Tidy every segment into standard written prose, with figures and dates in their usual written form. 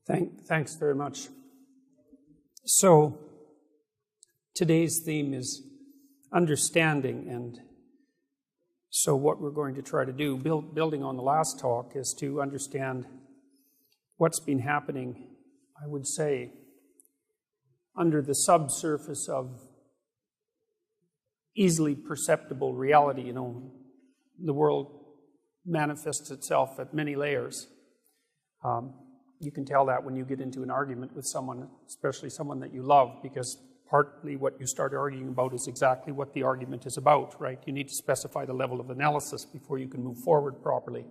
Thanks very much. So, today's theme is understanding, and so what we're going to try to do, building on the last talk, is to understand what's been happening, I would say, under the subsurface of easily perceptible reality. You know, the world manifests itself at many layers. You can tell that when you get into an argument with someone, especially someone that you love, because partly what you start arguing about is exactly what the argument is about, right? You need to specify the level of analysis before you can move forward properly.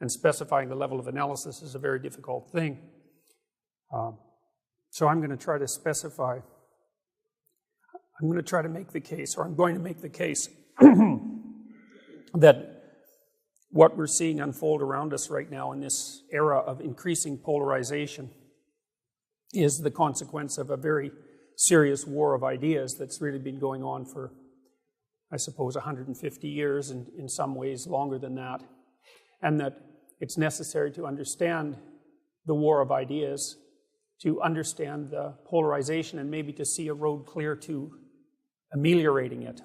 And specifying the level of analysis is a very difficult thing. So I'm going to try to specify, I'm going to try to make the case, or I'm going to make the case that what we're seeing unfold around us right now in this era of increasing polarization is the consequence of a very serious war of ideas that's really been going on for, I suppose, 150 years, and in some ways longer than that. And that it's necessary to understand the war of ideas, to understand the polarization, and maybe to see a road clear to ameliorating it.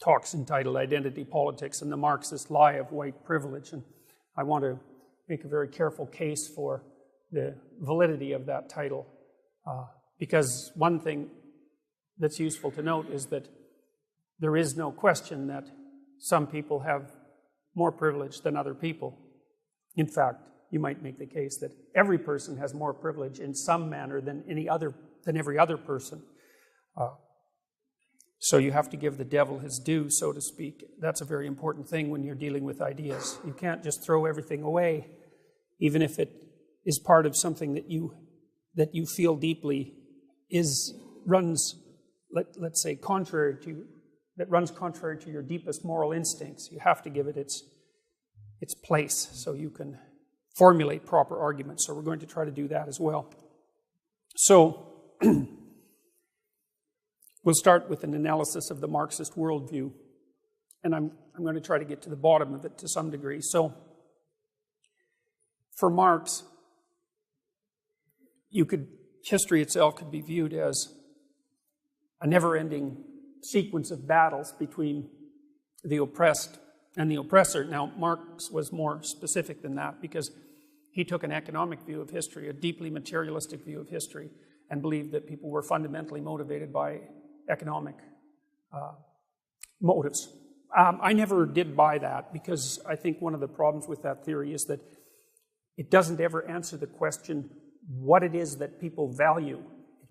Talks entitled Identity Politics and the Marxist Lie of White Privilege. And I want to make a very careful case for the validity of that title, because one thing that's useful to note is that there is no question that some people have more privilege than other people. In fact, you might make the case that every person has more privilege in some manner than every other person. So you have to give the devil his due, so to speak. That's a very important thing when you're dealing with ideas. You can't just throw everything away, even if it is part of something that you feel deeply runs contrary to your deepest moral instincts. You have to give it its place so you can formulate proper arguments. So we're going to try to do that as well. So we'll start with an analysis of the Marxist worldview, and I'm going to try to get to the bottom of it to some degree. So, for Marx, history itself could be viewed as a never-ending sequence of battles between the oppressed and the oppressor. Now, Marx was more specific than that because he took an economic view of history, a deeply materialistic view of history, and believed that people were fundamentally motivated by economic motives. I never did buy that because I think one of the problems with that theory is that it doesn't ever answer the question what it is that people value.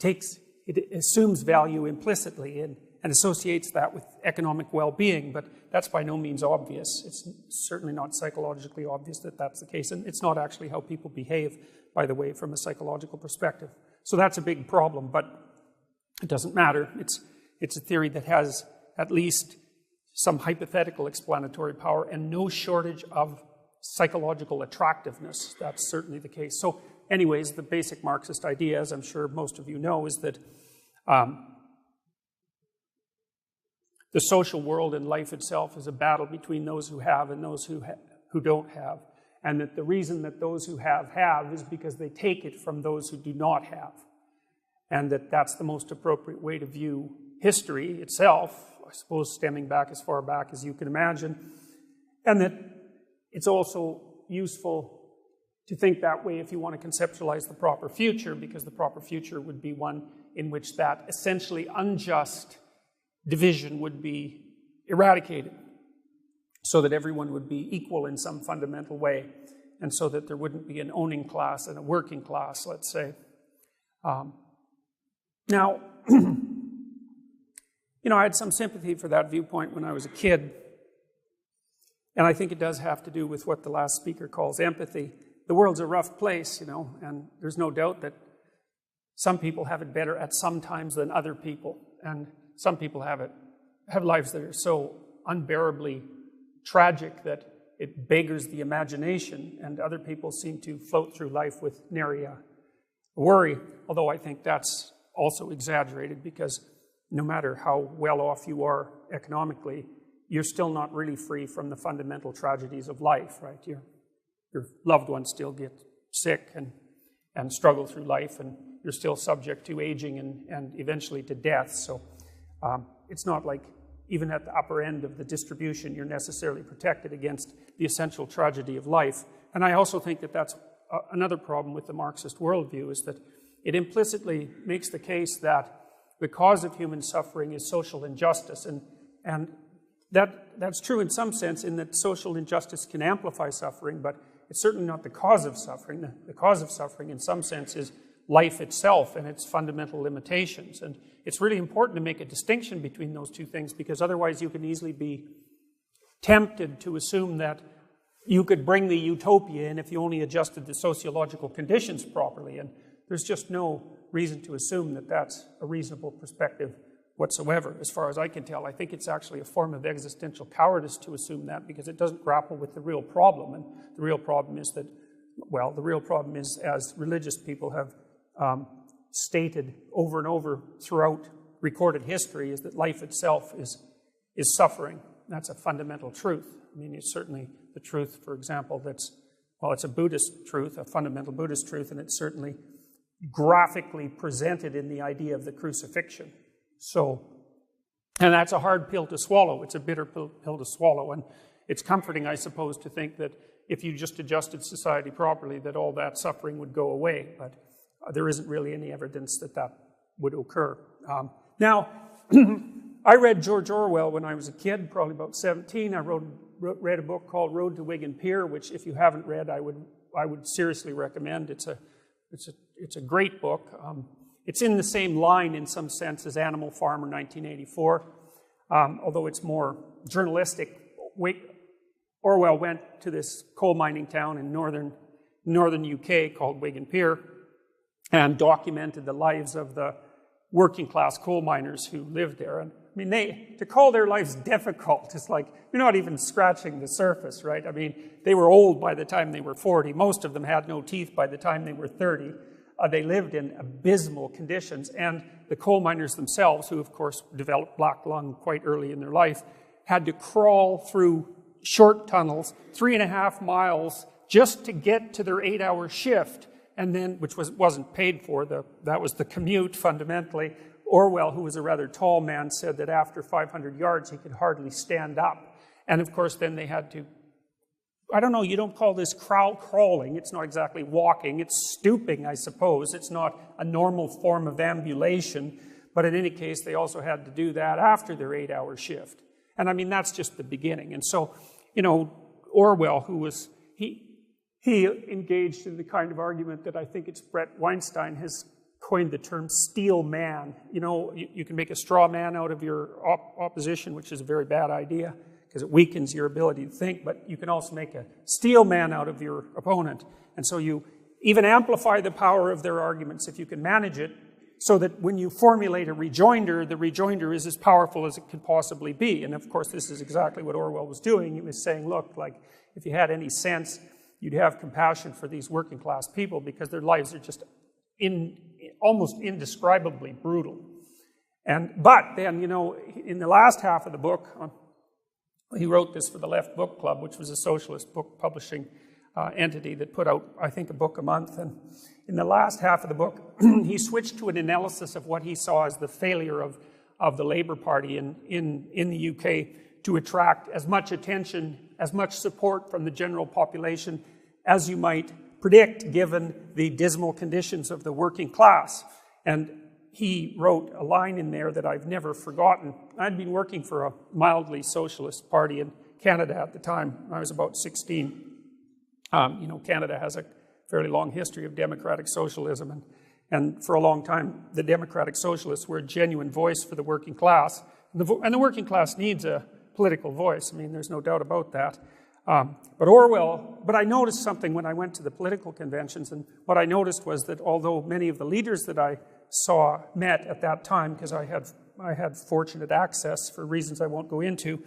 It assumes value implicitly and associates that with economic well-being, but that's by no means obvious. It's certainly not psychologically obvious that that's the case, and it's not actually how people behave, by the way, from a psychological perspective. So that's a big problem, but it doesn't matter. It's a theory that has at least some hypothetical explanatory power and no shortage of psychological attractiveness. That's certainly the case. So anyways, the basic Marxist idea, as I'm sure most of you know, is that the social world and life itself is a battle between those who have and those who don't have. And that the reason that those who have is because they take it from those who do not have. And that's the most appropriate way to view history itself, I suppose stemming back as far back as you can imagine. And that it's also useful to think that way if you want to conceptualize the proper future, because the proper future would be one in which that essentially unjust division would be eradicated, so that everyone would be equal in some fundamental way, and so that there wouldn't be an owning class and a working class, let's say. Now, I had some sympathy for that viewpoint when I was a kid, and I think it does have to do with what the last speaker calls empathy. The world's a rough place, and there's no doubt that some people have it better at some times than other people, and some people have lives that are so unbearably tragic that it beggars the imagination, and other people seem to float through life with nary a worry, although I think that's also exaggerated, because no matter how well off you are economically, you're still not really free from the fundamental tragedies of life, right? Your loved ones still get sick and struggle through life, and you're still subject to aging and eventually to death. So it's not like even at the upper end of the distribution you're necessarily protected against the essential tragedy of life. And I also think that that's another problem with the Marxist worldview, is that it implicitly makes the case that the cause of human suffering is social injustice. And that's true in some sense, in that social injustice can amplify suffering, but it's certainly not the cause of suffering. The cause of suffering, in some sense, is life itself and its fundamental limitations. And it's really important to make a distinction between those two things, because otherwise you can easily be tempted to assume that you could bring the utopia in if you only adjusted the sociological conditions properly. And there's just no reason to assume that that's a reasonable perspective whatsoever, as far as I can tell. I think it's actually a form of existential cowardice to assume that, because it doesn't grapple with the real problem. And the real problem is that, well, the real problem is, as religious people have stated over and over throughout recorded history, is that life itself is suffering. That's a fundamental truth. I mean, it's certainly the truth, for example, it's a Buddhist truth, a fundamental Buddhist truth, and it's certainly graphically presented in the idea of the crucifixion. So, and that's a hard pill to swallow. It's a bitter pill to swallow, and it's comforting, I suppose, to think that if you just adjusted society properly, that all that suffering would go away, but there isn't really any evidence that that would occur. Now, I read George Orwell when I was a kid, probably about 17. I read a book called Road to Wigan Pier, which, if you haven't read, I would seriously recommend. It's a great book. It's in the same line, in some sense, as Animal Farm or 1984, although it's more journalistic. Orwell went to this coal mining town in northern UK called Wigan Pier and documented the lives of the working class coal miners who lived there. And I mean, to call their lives difficult is like, you're not even scratching the surface, right? I mean, they were old by the time they were 40. Most of them had no teeth by the time they were 30. They lived in abysmal conditions, and the coal miners themselves, who of course developed black lung quite early in their life, had to crawl through short tunnels, 3.5 miles, just to get to their 8-hour shift, and then, which wasn't paid for. That was the commute, fundamentally. Orwell, who was a rather tall man, said that after 500 yards he could hardly stand up. And of course then they had to, I don't know, you don't call this crawling. It's not exactly walking. It's stooping, I suppose. It's not a normal form of ambulation. But in any case, they also had to do that after their 8-hour shift. And I mean, that's just the beginning. And so, you know, Orwell, he engaged in the kind of argument that I think it's Brett Weinstein has coined the term steel man. You know, you can make a straw man out of your opposition, which is a very bad idea, because it weakens your ability to think, but you can also make a steel man out of your opponent. And so you even amplify the power of their arguments if you can manage it, so that when you formulate a rejoinder, the rejoinder is as powerful as it could possibly be. And of course, this is exactly what Orwell was doing. He was saying, look, like, if you had any sense, you'd have compassion for these working class people, because their lives are just almost indescribably brutal. But then, you know, in the last half of the book, he wrote this for the Left Book Club, which was a socialist book publishing entity that put out, I think, a book a month. And in the last half of the book, he switched to an analysis of what he saw as the failure of the Labour Party in the UK to attract as much attention, as much support from the general population as you might predict, given the dismal conditions of the working class. And he wrote a line in there that I've never forgotten. I'd been working for a mildly socialist party in Canada at the time. I was about 16. You know, Canada has a fairly long history of democratic socialism, and for a long time, the democratic socialists were a genuine voice for the working class. And the working class needs a political voice. I mean, there's no doubt about that. But I noticed something when I went to the political conventions, and what I noticed was that although many of the leaders that I saw met at that time, because I had fortunate access for reasons I won't go into,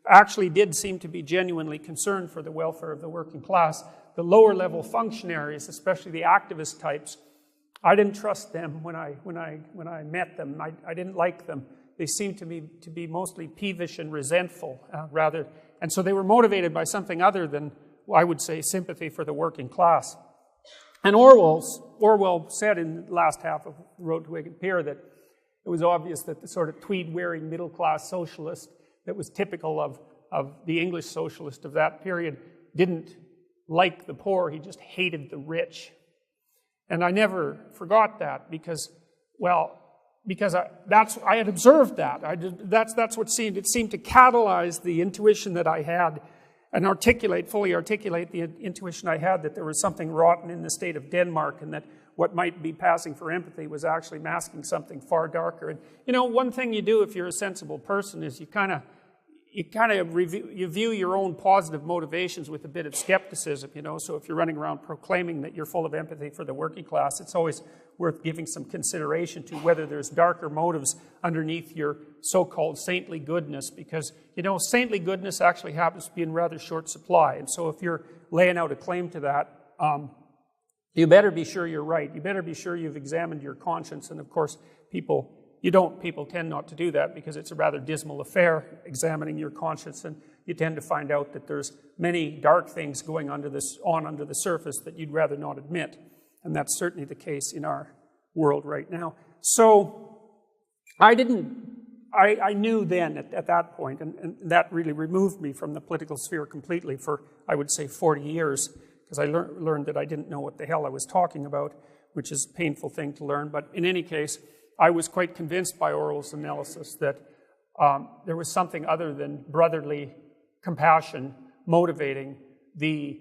actually did seem to be genuinely concerned for the welfare of the working class. The lower level functionaries, especially the activist types, I didn't trust them when I met them. I didn't like them. They seemed to me to be mostly peevish and resentful, rather. And so they were motivated by something other than, I would say, sympathy for the working class. And Orwell said in the last half of Road to Wicked Pier that it was obvious that the sort of tweed-wearing middle-class socialist that was typical of the English socialist of that period didn't like the poor, he just hated the rich. And I never forgot that because I had observed that. That's what it seemed to catalyze the intuition that I had and fully articulate the intuition I had that there was something rotten in the state of Denmark and that what might be passing for empathy was actually masking something far darker. And one thing you do if you're a sensible person is you view your own positive motivations with a bit of skepticism, So if you're running around proclaiming that you're full of empathy for the working class, it's always worth giving some consideration to whether there's darker motives underneath your so-called saintly goodness, because, saintly goodness actually happens to be in rather short supply. And so if you're laying out a claim to that, you better be sure you're right. You better be sure you've examined your conscience. And of course, people tend not to do that because it's a rather dismal affair, examining your conscience, and you tend to find out that there's many dark things going under the surface that you'd rather not admit. And that's certainly the case in our world right now. So I knew then at that point, and that really removed me from the political sphere completely for, I would say, 40 years, because I learned that I didn't know what the hell I was talking about, which is a painful thing to learn. But in any case, I was quite convinced by Orwell's analysis that there was something other than brotherly compassion motivating the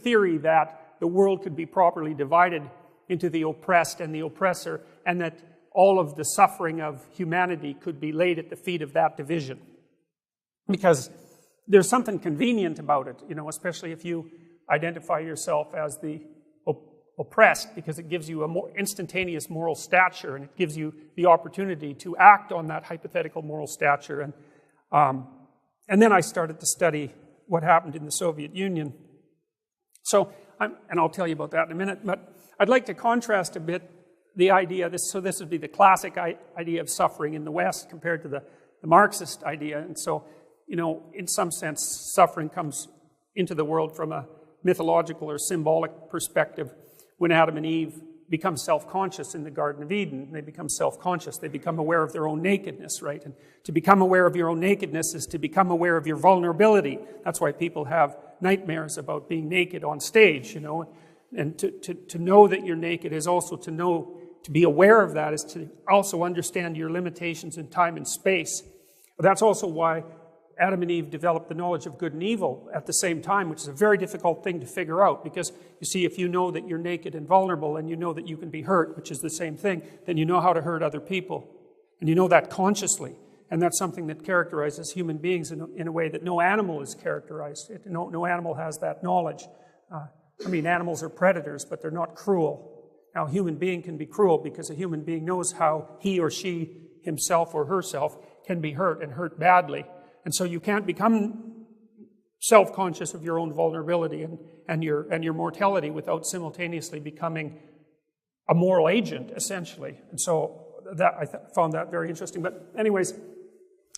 theory that the world could be properly divided into the oppressed and the oppressor, and that all of the suffering of humanity could be laid at the feet of that division. Because there's something convenient about it, especially if you identify yourself as the oppressed, because it gives you a more instantaneous moral stature, and it gives you the opportunity to act on that hypothetical moral stature. And then I started to study what happened in the Soviet Union. So, and I'll tell you about that in a minute, but I'd like to contrast a bit the idea, this would be the classic idea of suffering in the West compared to the Marxist idea. And so, in some sense, suffering comes into the world from a mythological or symbolic perspective when Adam and Eve become self-conscious in the Garden of Eden. They become self-conscious. They become aware of their own nakedness, right? And to become aware of your own nakedness is to become aware of your vulnerability. That's why people have nightmares about being naked on stage, And to know that you're naked is also to be aware of that is to also understand your limitations in time and space. But that's also why Adam and Eve developed the knowledge of good and evil at the same time, which is a very difficult thing to figure out, because you see, if you know that you're naked and vulnerable and you know that you can be hurt, which is the same thing, then you know how to hurt other people. And you know that consciously. And that's something that characterizes human beings in a way that no animal is characterized. No animal has that knowledge. Animals are predators, but they're not cruel. Now, a human being can be cruel because a human being knows how he or she, himself or herself, can be hurt and hurt badly. And so you can't become self-conscious of your own vulnerability and your mortality without simultaneously becoming a moral agent, essentially. And so that I found that very interesting. But anyways,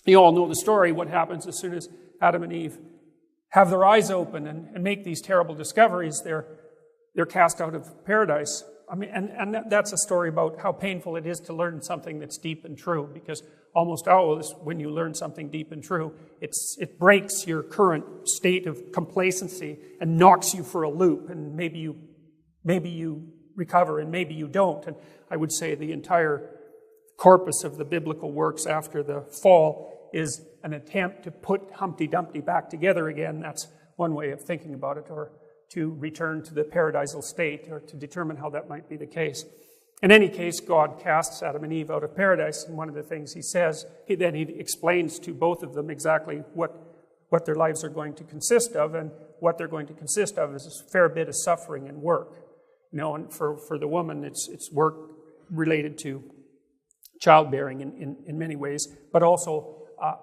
you all know the story. What happens as soon as Adam and Eve have their eyes open and make these terrible discoveries, they're cast out of paradise. And that's a story about how painful it is to learn something that's deep and true, because almost always when you learn something deep and true, it breaks your current state of complacency and knocks you for a loop, and maybe you recover and maybe you don't. And I would say the entire corpus of the biblical works after the fall is an attempt to put Humpty Dumpty back together again. That's one way of thinking about it, or to return to the paradisal state, or to determine how that might be the case. In any case, God casts Adam and Eve out of paradise, and one of the things he says, he explains to both of them exactly what their lives are going to consist of, and what they're going to consist of is a fair bit of suffering and work. And for the woman, it's work related to childbearing in many ways, but also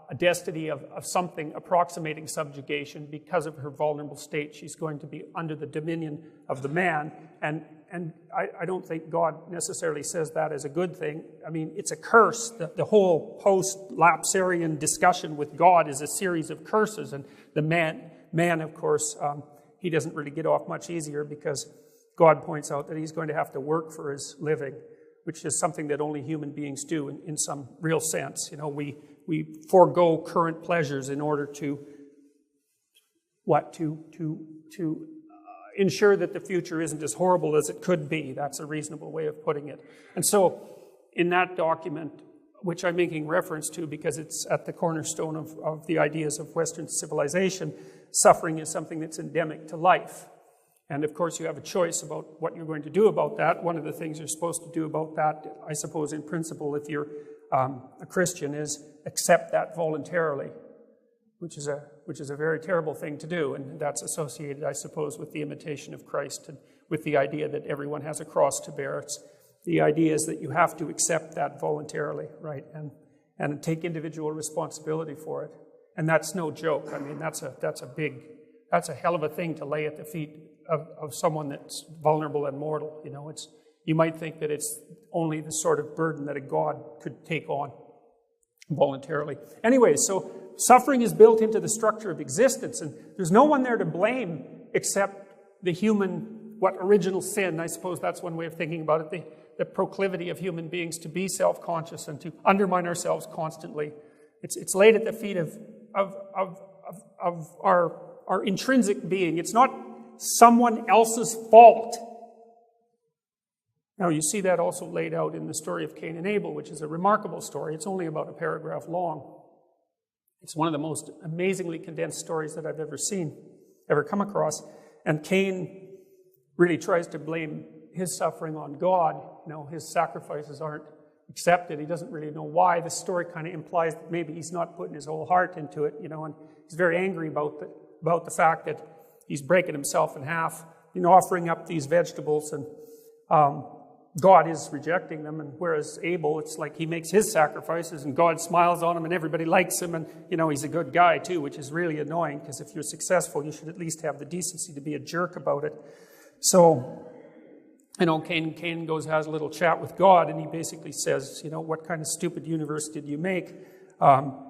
a destiny of something approximating subjugation. Because of her vulnerable state, she's going to be under the dominion of the man. And I don't think God necessarily says that as a good thing. It's a curse. The whole post-lapsarian discussion with God is a series of curses. And the man of course, he doesn't really get off much easier, because God points out that he's going to have to work for his living, which is something that only human beings do in some real sense. We forego current pleasures in order to ensure that the future isn't as horrible as it could be. That's a reasonable way of putting it. And so, in that document, which I'm making reference to because it's at the cornerstone of the ideas of Western civilization, suffering is something that's endemic to life. And of course, you have a choice about what you're going to do about that. One of the things you're supposed to do about that, I suppose, in principle, if you're a Christian, is accept that voluntarily, which is a very terrible thing to do. And that's associated, I suppose, with the imitation of Christ and with the idea that everyone has a cross to bear. The idea is that you have to accept that voluntarily, right, and take individual responsibility for it. And that's no joke. I mean, that's a hell of a thing to lay at the feet of someone that's vulnerable and mortal. You might think that it's only the sort of burden that a God could take on voluntarily. Anyway, so suffering is built into the structure of existence, and there's no one there to blame except the human, original sin. I suppose that's one way of thinking about it, the proclivity of human beings to be self-conscious and to undermine ourselves constantly. It's laid at the feet of our intrinsic being. It's not someone else's fault. Now, you see that also laid out in the story of Cain and Abel, which is a remarkable story. It's only about a paragraph long. It's one of the most amazingly condensed stories that I've ever come across. And Cain really tries to blame his suffering on God. His sacrifices aren't accepted. He doesn't really know why. The story kind of implies that maybe he's not putting his whole heart into it, and he's very angry about the fact that he's breaking himself in half, offering up these vegetables, and God is rejecting them. And whereas Abel, it's like he makes his sacrifices and God smiles on him and everybody likes him, and he's a good guy too, which is really annoying, because if you're successful, you should at least have the decency to be a jerk about it. So, Cain has a little chat with God, and he basically says, what kind of stupid universe did you make?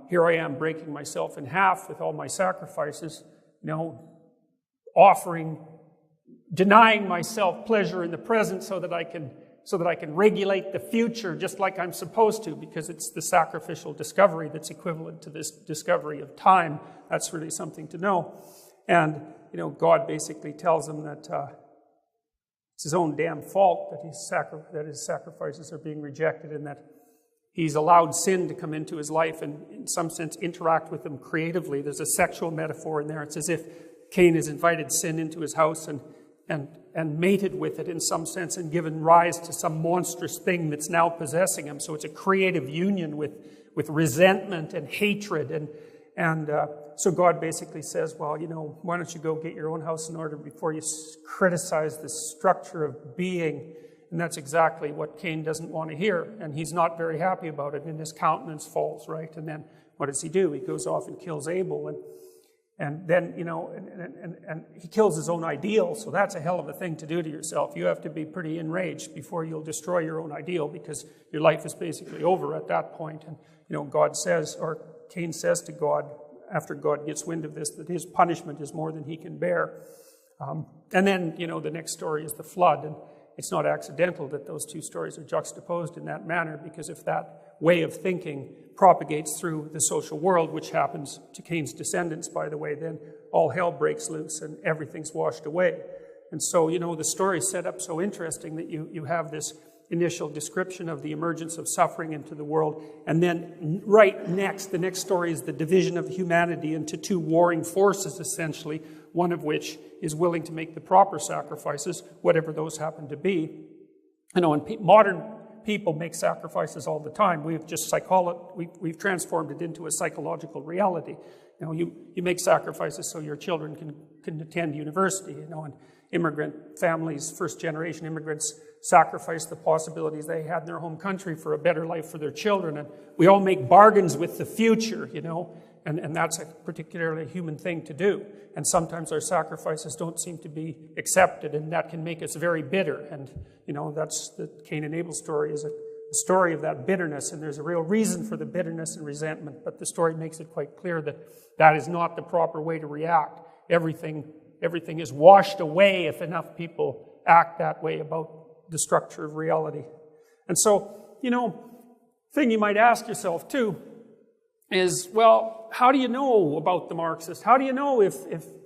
Here I am breaking myself in half with all my sacrifices, denying myself pleasure in the present so that I can regulate the future just like I'm supposed to, because it's the sacrificial discovery that's equivalent to this discovery of time. That's really something to know. And, God basically tells him that it's his own damn fault that his sacrifices are being rejected, and that he's allowed sin to come into his life and, in some sense, interact with him creatively. There's a sexual metaphor in there. It's as if Cain has invited sin into his house and mated with it in some sense, and given rise to some monstrous thing that's now possessing him. So it's a creative union with resentment and hatred. And so God basically says, well, why don't you go get your own house in order before you criticize the structure of being. And that's exactly what Cain doesn't want to hear. And he's not very happy about it, and his countenance falls, right? And then what does he do? He goes off and kills Abel. And then, and he kills his own ideal. So that's a hell of a thing to do to yourself. You have to be pretty enraged before you'll destroy your own ideal, because your life is basically over at that point. And, God says, or Cain says to God, after God gets wind of this, that his punishment is more than he can bear. And then, the next story is the flood. And it's not accidental that those two stories are juxtaposed in that manner, because if that way of thinking propagates through the social world, which happens to Cain's descendants, by the way, then all hell breaks loose and everything's washed away. And so, the story is set up so interesting that you have this initial description of the emergence of suffering into the world, and then the next story is the division of humanity into two warring forces, essentially, one of which is willing to make the proper sacrifices, whatever those happen to be. And modern people make sacrifices all the time. We've transformed it into a psychological reality. You make sacrifices so your children can attend university. And immigrant families, first-generation immigrants, sacrifice the possibilities they had in their home country for a better life for their children. And we all make bargains with the future, and that's a particularly human thing to do. And sometimes our sacrifices don't seem to be accepted, and that can make us very bitter. And, that's the Cain and Abel story, is a story of that bitterness, and there's a real reason for the bitterness and resentment, but the story makes it quite clear that that is not the proper way to react. Everything is washed away if enough people act that way about the structure of reality. And so, thing you might ask yourself too is, well, how do you know about the Marxists? How do you know if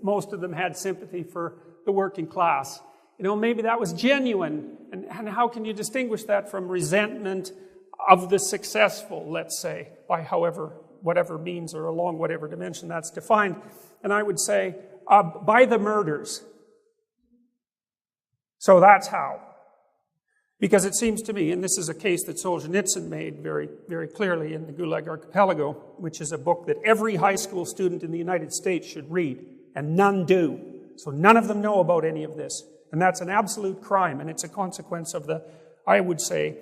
most of them had sympathy for the working class? Maybe that was genuine. And how can you distinguish that from resentment of the successful, let's say, by whatever means or along whatever dimension that's defined? And I would say, by the murders. So that's how. Because it seems to me, and this is a case that Solzhenitsyn made very, very clearly in the Gulag Archipelago, which is a book that every high school student in the United States should read, and none do. So none of them know about any of this. And that's an absolute crime, and it's a consequence of the, I would say,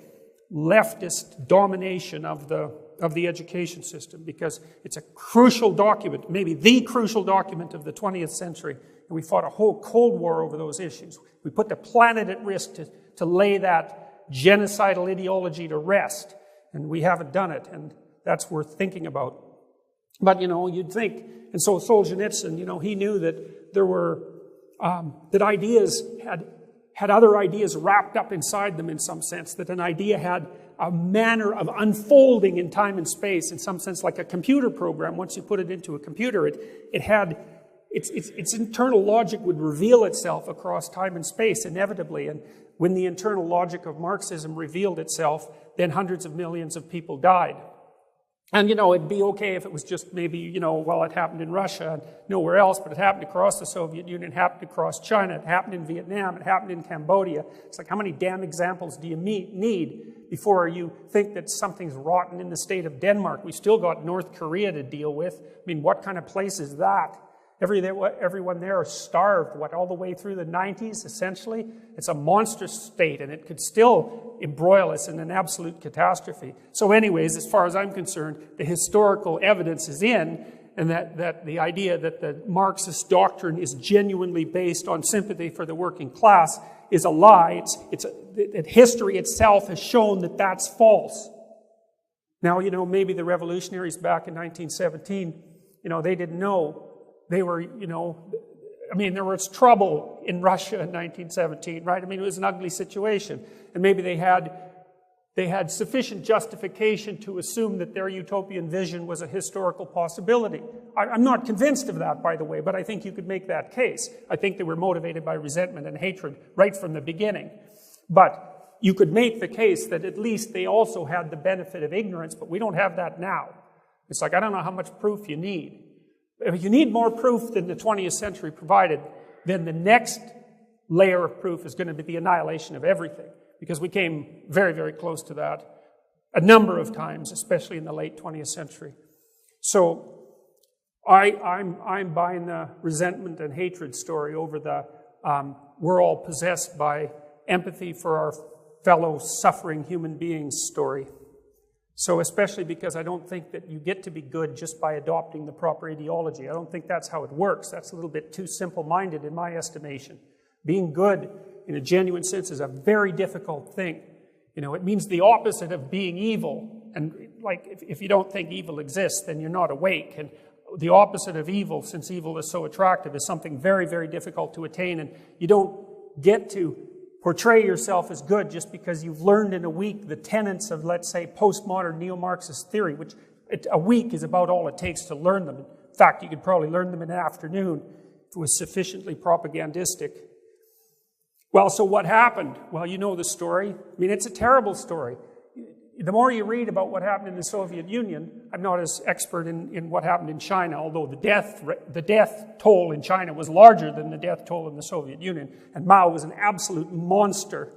leftist domination of the education system, because it's a crucial document, maybe the crucial document of the 20th century, and we fought a whole Cold War over those issues. We put the planet at risk to lay that genocidal ideology to rest, and we haven't done it, and that's worth thinking about. But, you'd think, and so Solzhenitsyn, he knew that there were, that ideas had other ideas wrapped up inside them in some sense, that an idea had a manner of unfolding in time and space, in some sense like a computer program. Once you put it into a computer, it had, its internal logic would reveal itself across time and space inevitably, and when the internal logic of Marxism revealed itself, then hundreds of millions of people died. And, it'd be okay if it was just maybe, it happened in Russia and nowhere else, but it happened across the Soviet Union, it happened across China, it happened in Vietnam, it happened in Cambodia. It's like, how many damn examples do you need before you think that something's rotten in the state of Denmark? We still got North Korea to deal with. I mean, what kind of place is that? Everyone there is starved, all the way through the 90s, essentially? It's a monstrous state, and it could still embroil us in an absolute catastrophe. So anyways, as far as I'm concerned, the historical evidence is in, and that the idea that the Marxist doctrine is genuinely based on sympathy for the working class is a lie. That history itself has shown that that's false. Now, maybe the revolutionaries back in 1917, they didn't know. They were, there was trouble in Russia in 1917, right? It was an ugly situation. And maybe they had sufficient justification to assume that their utopian vision was a historical possibility. I'm not convinced of that, by the way, but I think you could make that case. I think they were motivated by resentment and hatred right from the beginning. But you could make the case that at least they also had the benefit of ignorance, but we don't have that now. It's like, I don't know how much proof you need. If you need more proof than the 20th century provided, then the next layer of proof is going to be the annihilation of everything, because we came very, very close to that a number of times, especially in the late 20th century. So I'm buying the resentment and hatred story over the we're all possessed by empathy for our fellow suffering human beings story. So especially because I don't think that you get to be good just by adopting the proper ideology. I don't think that's how it works. That's a little bit too simple-minded in my estimation. Being good in a genuine sense is a very difficult thing. It means the opposite of being evil. And if you don't think evil exists, then you're not awake. And the opposite of evil, since evil is so attractive, is something very, very difficult to attain. And you don't get to portray yourself as good just because you've learned in a week the tenets of, let's say, postmodern neo-Marxist theory, which a week is about all it takes to learn them. In fact, you could probably learn them in an afternoon if it was sufficiently propagandistic. Well, so what happened? Well, you know the story. It's a terrible story. The more you read about what happened in the Soviet Union, I'm not as expert in what happened in China, although the death toll in China was larger than the death toll in the Soviet Union, and Mao was an absolute monster.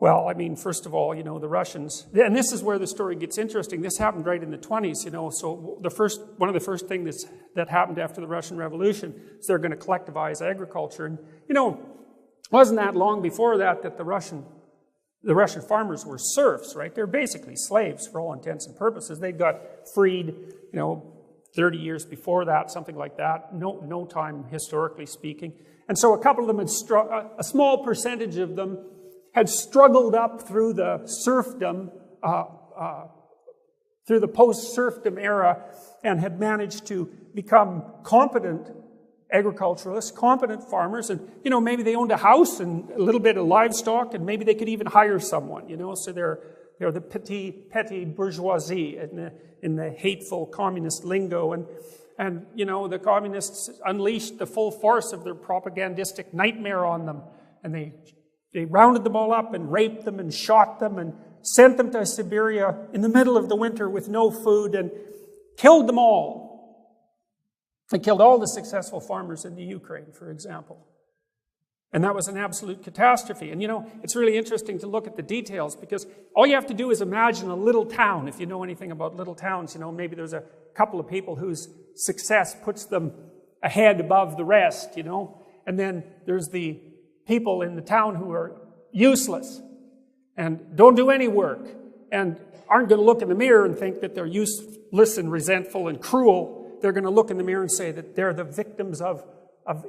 Well, first of all, the Russians, and this is where the story gets interesting. This happened right in the 20s, so one of the first things that happened after the Russian Revolution is they're going to collectivize agriculture. And, wasn't that long before that the Russian farmers were serfs, right? They're basically slaves for all intents and purposes. They got freed, 30 years before that, something like that. No time, historically speaking. And so a couple of them a small percentage of them had struggled up through the serfdom, through the post-serfdom era, and had managed to become competent agriculturalists, competent farmers, and, maybe they owned a house and a little bit of livestock, and maybe they could even hire someone, so they're the petty bourgeoisie in the hateful communist lingo, and the communists unleashed the full force of their propagandistic nightmare on them, and they rounded them all up and raped them and shot them and sent them to Siberia in the middle of the winter with no food and killed them all. They killed all the successful farmers in the Ukraine, for example. And that was an absolute catastrophe. And it's really interesting to look at the details, because all you have to do is imagine a little town. If you know anything about little towns, maybe there's a couple of people whose success puts them ahead above the rest, And then there's the people in the town who are useless and don't do any work and aren't going to look in the mirror and think that they're useless and resentful and cruel. They're going to look in the mirror and say that they're the victims of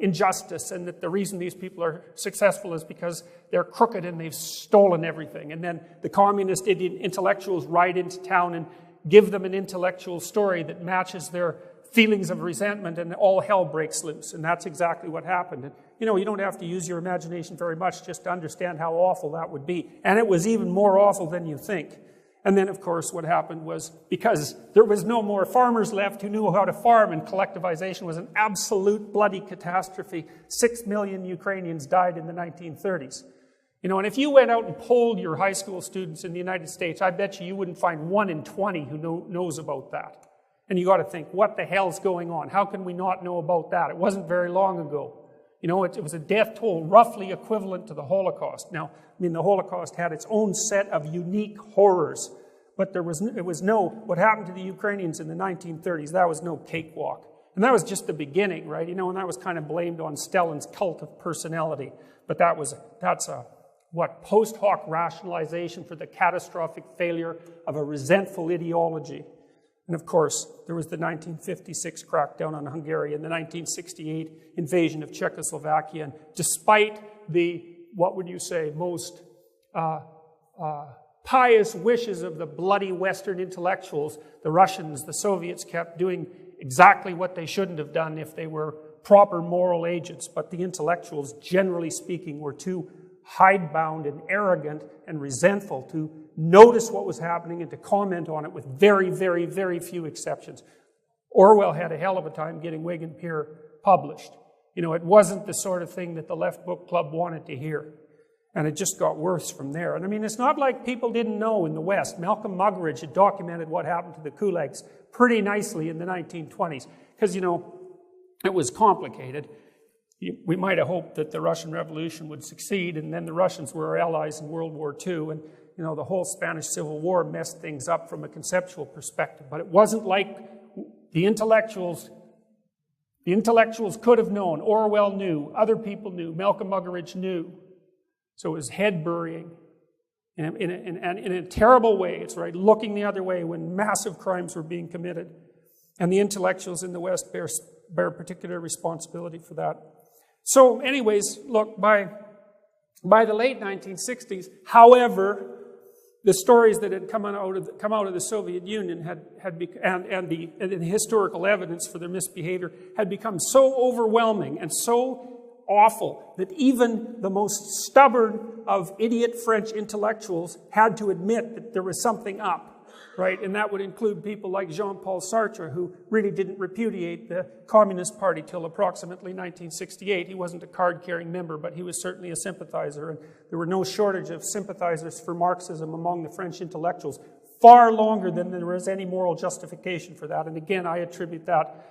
injustice, and that the reason these people are successful is because they're crooked and they've stolen everything. And then the communist intellectuals ride into town and give them an intellectual story that matches their feelings of resentment, and all hell breaks loose. And that's exactly what happened. And, you don't have to use your imagination very much just to understand how awful that would be. And it was even more awful than you think. And then, of course, what happened was, because there was no more farmers left who knew how to farm, and collectivization was an absolute bloody catastrophe. 6 million Ukrainians died in the 1930s. And if you went out and polled your high school students in the United States, I bet you wouldn't find 1 in 20 who knows about that. And you got to think, what the hell's going on? How can we not know about that? It wasn't very long ago. It was a death toll roughly equivalent to the Holocaust. Now, the Holocaust had its own set of unique horrors, but what happened to the Ukrainians in the 1930s, that was no cakewalk. And that was just the beginning, right? And that was kind of blamed on Stalin's cult of personality. But that's a post hoc rationalization for the catastrophic failure of a resentful ideology. And of course, there was the 1956 crackdown on Hungary and the 1968 invasion of Czechoslovakia. And despite the, most pious wishes of the bloody Western intellectuals, the Russians, the Soviets kept doing exactly what they shouldn't have done if they were proper moral agents. But the intellectuals, generally speaking, were too hidebound and arrogant and resentful to notice what was happening and to comment on it, with very, very, very few exceptions. Orwell had a hell of a time getting Whig and Peer published. It wasn't the sort of thing that the Left Book Club wanted to hear. And it just got worse from there. And it's not like people didn't know in the West. Malcolm Muggeridge had documented what happened to the Kulaks pretty nicely in the 1920s. Because, it was complicated. We might have hoped that the Russian Revolution would succeed, and then the Russians were our allies in World War II, and the whole Spanish Civil War messed things up from a conceptual perspective. But it wasn't like the intellectuals could have known. Orwell knew. Other people knew. Malcolm Muggeridge knew. So it was head-burying in a terrible way. It's right, looking the other way when massive crimes were being committed. And the intellectuals in the West bear particular responsibility for that. So anyways, look, by the late 1960s, however, the stories that had come out of the Soviet Union and the historical evidence for their misbehavior had become so overwhelming and so awful that even the most stubborn of idiot French intellectuals had to admit that there was something up, right? And that would include people like Jean-Paul Sartre, who really didn't repudiate the Communist Party till approximately 1968. He wasn't a card-carrying member, but he was certainly a sympathizer, and there were no shortage of sympathizers for Marxism among the French intellectuals, far longer than there was any moral justification for that. And again, I attribute that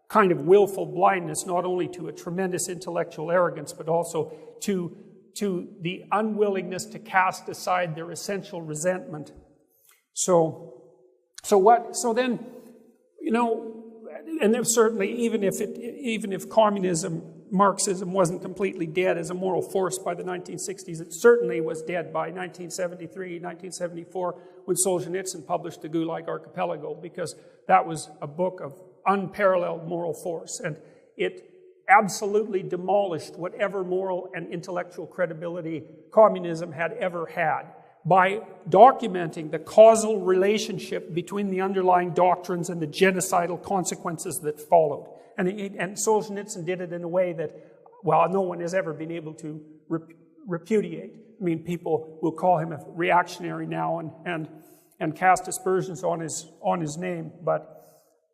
kind of willful blindness not only to a tremendous intellectual arrogance, but also to the unwillingness to cast aside their essential resentment. So then, and then certainly even if Marxism wasn't completely dead as a moral force by the 1960s, it certainly was dead by 1973, 1974, when Solzhenitsyn published the Gulag Archipelago, because that was a book of unparalleled moral force, and it absolutely demolished whatever moral and intellectual credibility communism had ever had by documenting the causal relationship between the underlying doctrines and the genocidal consequences that followed. And Solzhenitsyn did it in a way that, well, no one has ever been able to repudiate. I mean, people will call him a reactionary now and cast aspersions on his name, but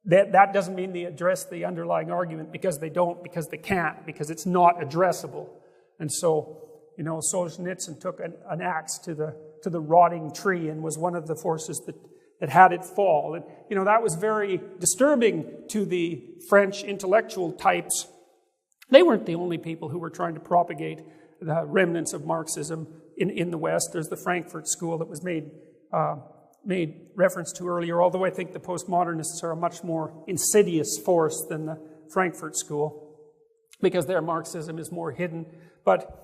that doesn't mean they address the underlying argument, because they don't, because they can't, because it's not addressable. And so, you know, Solzhenitsyn took an axe to the rotting tree and was one of the forces that had it fall. And, you know, that was very disturbing to the French intellectual types. They weren't the only people who were trying to propagate the remnants of Marxism in the West. There's the Frankfurt School that was made reference to earlier, although I think the postmodernists are a much more insidious force than the Frankfurt School, because their Marxism is more hidden. But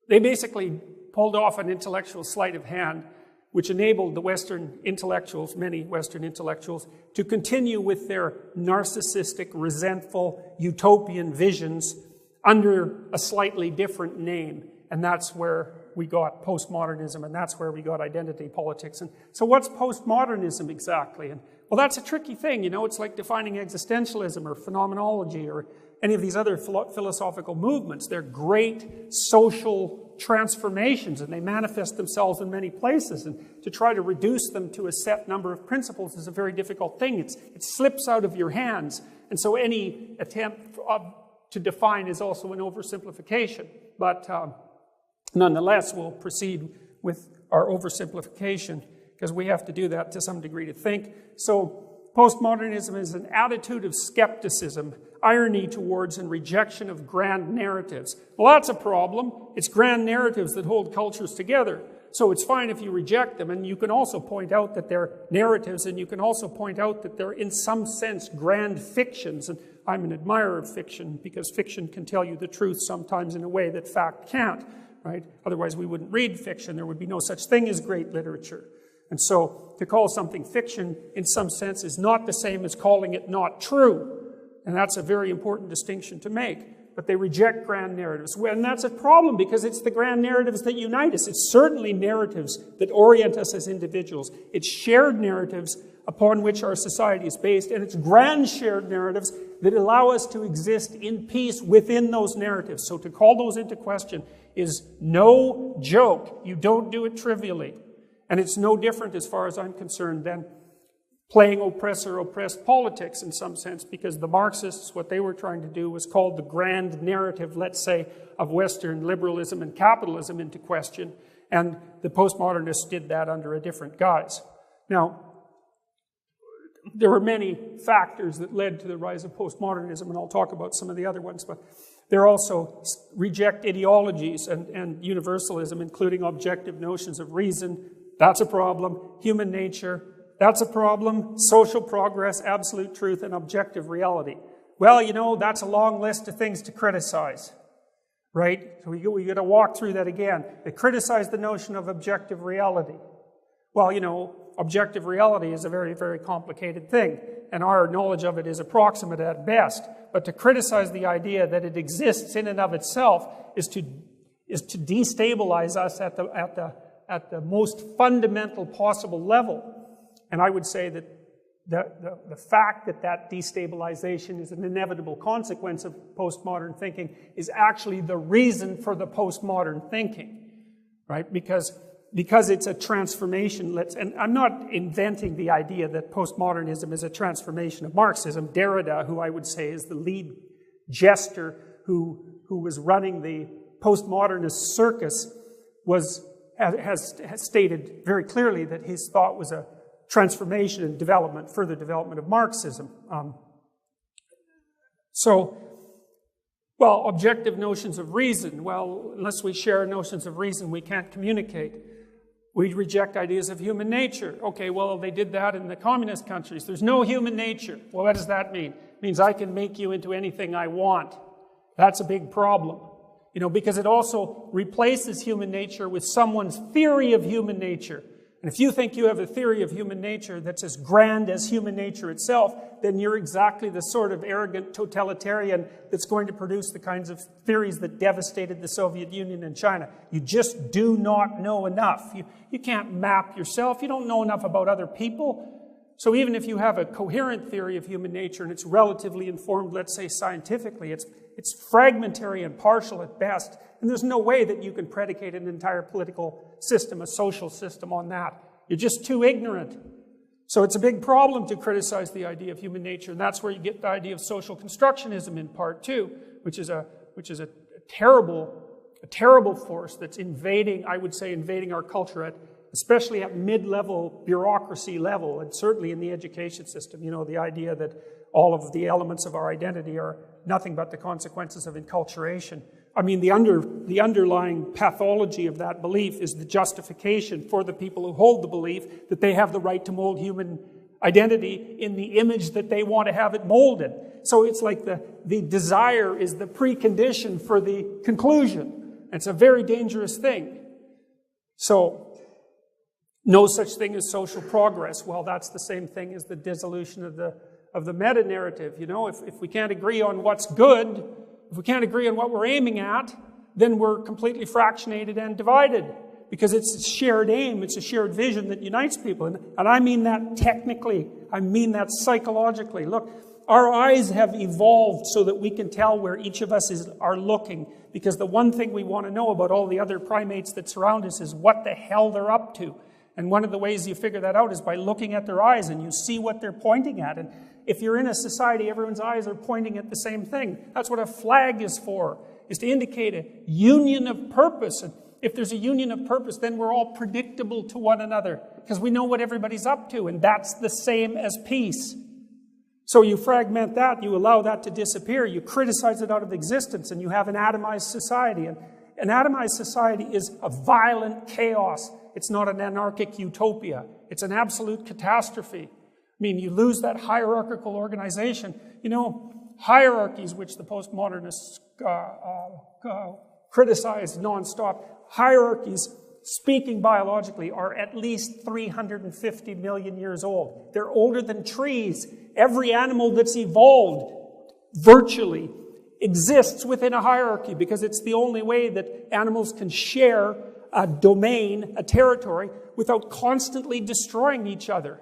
they basically pulled off an intellectual sleight of hand which enabled the Western intellectuals, many Western intellectuals, to continue with their narcissistic, resentful, utopian visions under a slightly different name. And that's where we got postmodernism, and that's where we got identity politics. And so what's postmodernism exactly? And well, that's a tricky thing, you know. It's like defining existentialism or phenomenology or any of these other philosophical movements. They're great social transformations, and they manifest themselves in many places. And to try to reduce them to a set number of principles is a very difficult thing. It slips out of your hands. And so any attempt to define is also an oversimplification. But nonetheless, we'll proceed with our oversimplification, because we have to do that to some degree to think. So postmodernism is an attitude of skepticism, irony towards and rejection of grand narratives. Well, that's a problem. It's grand narratives that hold cultures together. So it's fine if you reject them, and you can also point out that they're narratives, and you can also point out that they're in some sense grand fictions. And I'm an admirer of fiction, because fiction can tell you the truth sometimes in a way that fact can't, right? Otherwise we wouldn't read fiction. There would be no such thing as great literature. And so to call something fiction in some sense is not the same as calling it not true. And that's a very important distinction to make. But they reject grand narratives. And that's a problem, because it's the grand narratives that unite us. It's certainly narratives that orient us as individuals. It's shared narratives upon which our society is based. And it's grand shared narratives that allow us to exist in peace within those narratives. So to call those into question is no joke. You don't do it trivially. And it's no different, as far as I'm concerned, than playing oppressor-oppressed politics in some sense, because the Marxists, what they were trying to do was call the grand narrative, let's say, of Western liberalism and capitalism into question, and the postmodernists did that under a different guise. Now, there were many factors that led to the rise of postmodernism, and I'll talk about some of the other ones, but there also reject ideologies and universalism, including objective notions of reason. That's a problem. Human nature, that's a problem. Social progress, absolute truth, and objective reality. Well, you know, that's a long list of things to criticize, right? So we got to walk through that again. They criticize the notion of objective reality. Well, you know, objective reality is a very, very complicated thing, and our knowledge of it is approximate at best. But to criticize the idea that it exists in and of itself is to destabilize us at the most fundamental possible level. And I would say that the fact that destabilization is an inevitable consequence of postmodern thinking is actually the reason for the postmodern thinking, right? Because it's a transformation. And I'm not inventing the idea that postmodernism is a transformation of Marxism. Derrida, who I would say is the lead jester who was running the postmodernist circus, has stated very clearly that his thought was a transformation and development, further development of Marxism. Well, objective notions of reason. Well, unless we share notions of reason, we can't communicate. We reject ideas of human nature. Okay, well, they did that in the communist countries. There's no human nature. Well, what does that mean? It means I can make you into anything I want. That's a big problem. You know, because it also replaces human nature with someone's theory of human nature. And if you think you have a theory of human nature that's as grand as human nature itself, then you're exactly the sort of arrogant totalitarian that's going to produce the kinds of theories that devastated the Soviet Union and China. You just do not know enough. You can't map yourself. You don't know enough about other people. So even if you have a coherent theory of human nature and it's relatively informed, let's say scientifically, it's fragmentary and partial at best, and there's no way that you can predicate an entire political system, a social system on that. You're just too ignorant. So it's a big problem to criticize the idea of human nature, and that's where you get the idea of social constructionism in part two, which is a terrible force that's invading, I would say, invading our culture especially at mid-level bureaucracy level, and certainly in the education system. You know, the idea that all of the elements of our identity are nothing but the consequences of enculturation. I mean, the underlying pathology of that belief is the justification for the people who hold the belief that they have the right to mold human identity in the image that they want to have it molded. So it's like the desire is the precondition for the conclusion. It's a very dangerous thing. So, no such thing as social progress. Well, that's the same thing as the dissolution of the meta-narrative. You know, if we can't agree on what's good, if we can't agree on what we're aiming at, then we're completely fractionated and divided. Because it's a shared aim, it's a shared vision that unites people. And I mean that technically, I mean that psychologically. Look, our eyes have evolved so that we can tell where each of us are looking. Because the one thing we want to know about all the other primates that surround us is what the hell they're up to. And one of the ways you figure that out is by looking at their eyes, and you see what they're pointing at. And if you're in a society, everyone's eyes are pointing at the same thing. That's what a flag is for, is to indicate a union of purpose. And if there's a union of purpose, then we're all predictable to one another, because we know what everybody's up to, and that's the same as peace. So you fragment that, you allow that to disappear, you criticize it out of existence, and you have an atomized society. And an atomized society is a violent chaos. It's not an anarchic utopia. It's an absolute catastrophe. I mean, you lose that hierarchical organization. You know, hierarchies, which the postmodernists criticize nonstop, hierarchies, speaking biologically, are at least 350 million years old. They're older than trees. Every animal that's evolved, virtually, exists within a hierarchy, because it's the only way that animals can share a domain, a territory, without constantly destroying each other.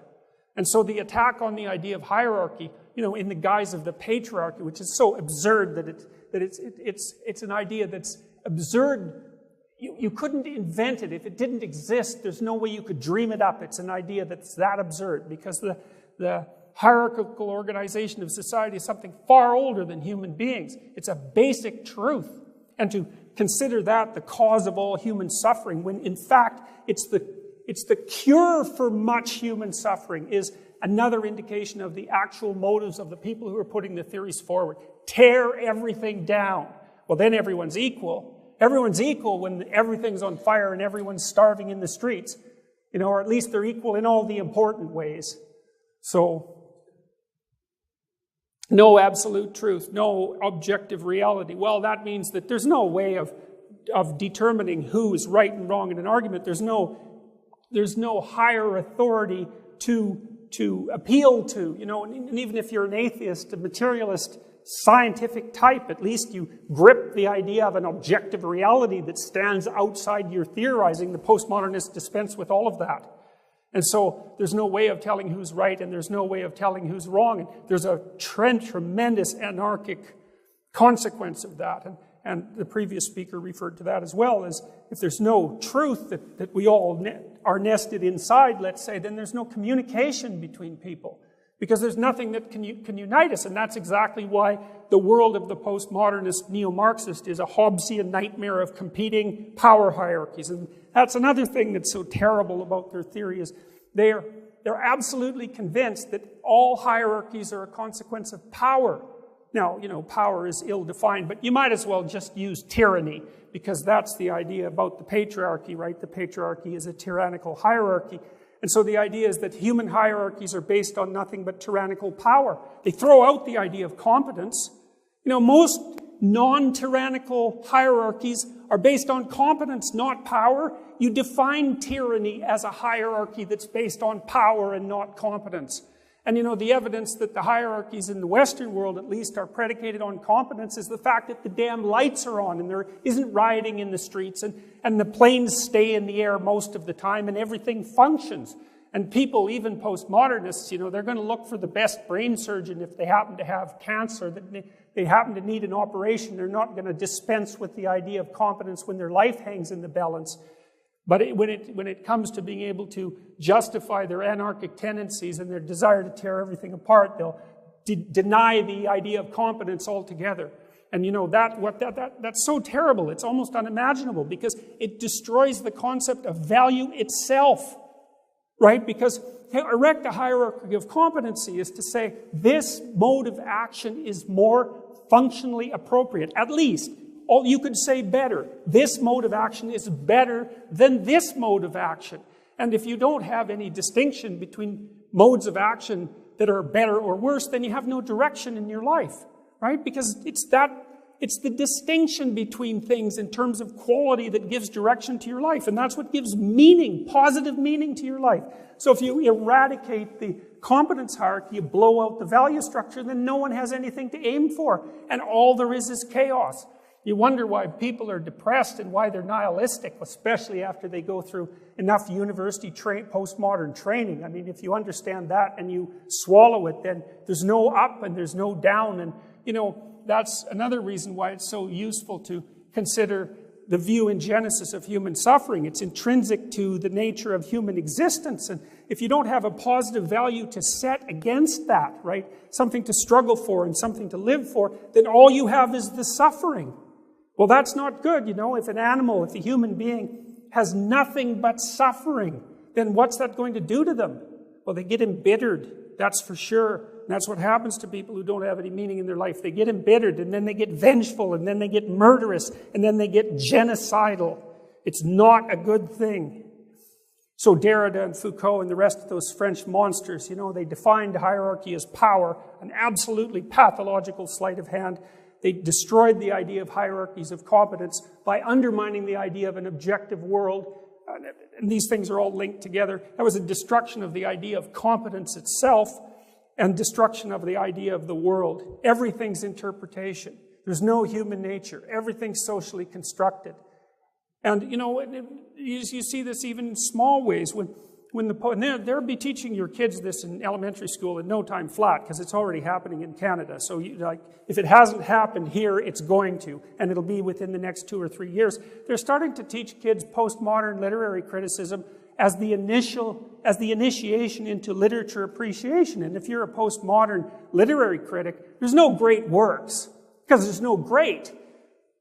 And so the attack on the idea of hierarchy, you know, in the guise of the patriarchy, which is so absurd that it's an idea that's absurd. You couldn't invent it. If it didn't exist, there's no way you could dream it up. It's an idea that's that absurd, because the hierarchical organization of society is something far older than human beings. It's a basic truth. And to consider that the cause of all human suffering, when in fact it's the cure for much human suffering, is another indication of the actual motives of the people who are putting the theories forward. Tear everything down. Well, then everyone's equal. Everyone's equal when everything's on fire and everyone's starving in the streets. You know, or at least they're equal in all the important ways. So, no absolute truth, no objective reality. Well, that means that there's no way of determining who is right and wrong in an argument. There's no higher authority to appeal to. You know, and even if you're an atheist, a materialist, scientific type, at least you grip the idea of an objective reality that stands outside your theorizing. The postmodernists dispense with all of that. And so there's no way of telling who's right, and there's no way of telling who's wrong. And there's a tremendous anarchic consequence of that. And the previous speaker referred to that as well, as if there's no truth that we all are nested inside, let's say, then there's no communication between people, because there's nothing that can unite us. And that's exactly why the world of the postmodernist neo-Marxist is a Hobbesian nightmare of competing power hierarchies. And that's another thing that's so terrible about their theory, is they're absolutely convinced that all hierarchies are a consequence of power. Now, you know, power is ill-defined, but you might as well just use tyranny, because that's the idea about the patriarchy, right? The patriarchy is a tyrannical hierarchy. And so the idea is that human hierarchies are based on nothing but tyrannical power. They throw out the idea of competence. You know, most non-tyrannical hierarchies are based on competence, not power. You define tyranny as a hierarchy that's based on power and not competence. And you know, the evidence that the hierarchies in the Western world, at least, are predicated on competence is the fact that the damn lights are on and there isn't rioting in the streets, and the planes stay in the air most of the time and everything functions. And people, even postmodernists, they're going to look for the best brain surgeon if they happen to have cancer, that they happen to need an operation. They're not going to dispense with the idea of competence when their life hangs in the balance. But when it comes to being able to justify their anarchic tendencies and their desire to tear everything apart, they'll deny the idea of competence altogether. And that's so terrible. It's almost unimaginable because it destroys the concept of value itself, right? Because to erect a hierarchy of competency is to say this mode of action is more functionally appropriate, at least. Or you could say better. This mode of action is better than this mode of action. And if you don't have any distinction between modes of action that are better or worse, then you have no direction in your life, right? Because it's the distinction between things in terms of quality that gives direction to your life. And that's what gives meaning, positive meaning to your life. So if you eradicate the competence hierarchy, you blow out the value structure, then no one has anything to aim for. And all there is chaos. You wonder why people are depressed and why they're nihilistic, especially after they go through enough university postmodern training. I mean, if you understand that and you swallow it, then there's no up and there's no down. And, that's another reason why it's so useful to consider the view in Genesis of human suffering. It's intrinsic to the nature of human existence. And if you don't have a positive value to set against that, right, something to struggle for and something to live for, then all you have is the suffering. Well, that's not good, If a human being has nothing but suffering, then what's that going to do to them? Well, they get embittered, that's for sure. And that's what happens to people who don't have any meaning in their life. They get embittered, and then they get vengeful, and then they get murderous, and then they get genocidal. It's not a good thing. So Derrida and Foucault and the rest of those French monsters, they defined hierarchy as power, an absolutely pathological sleight of hand. They destroyed the idea of hierarchies of competence by undermining the idea of an objective world. And these things are all linked together. That was a destruction of the idea of competence itself and destruction of the idea of the world. Everything's interpretation. There's no human nature. Everything's socially constructed. And, you see this even in small ways. And they'll be teaching your kids this in elementary school in no time flat, because it's already happening in Canada. So, if it hasn't happened here, it's going to, and it'll be within the next 2 or 3 years. They're starting to teach kids postmodern literary criticism as the initiation into literature appreciation. And if you're a postmodern literary critic, there's no great works, because there's no great.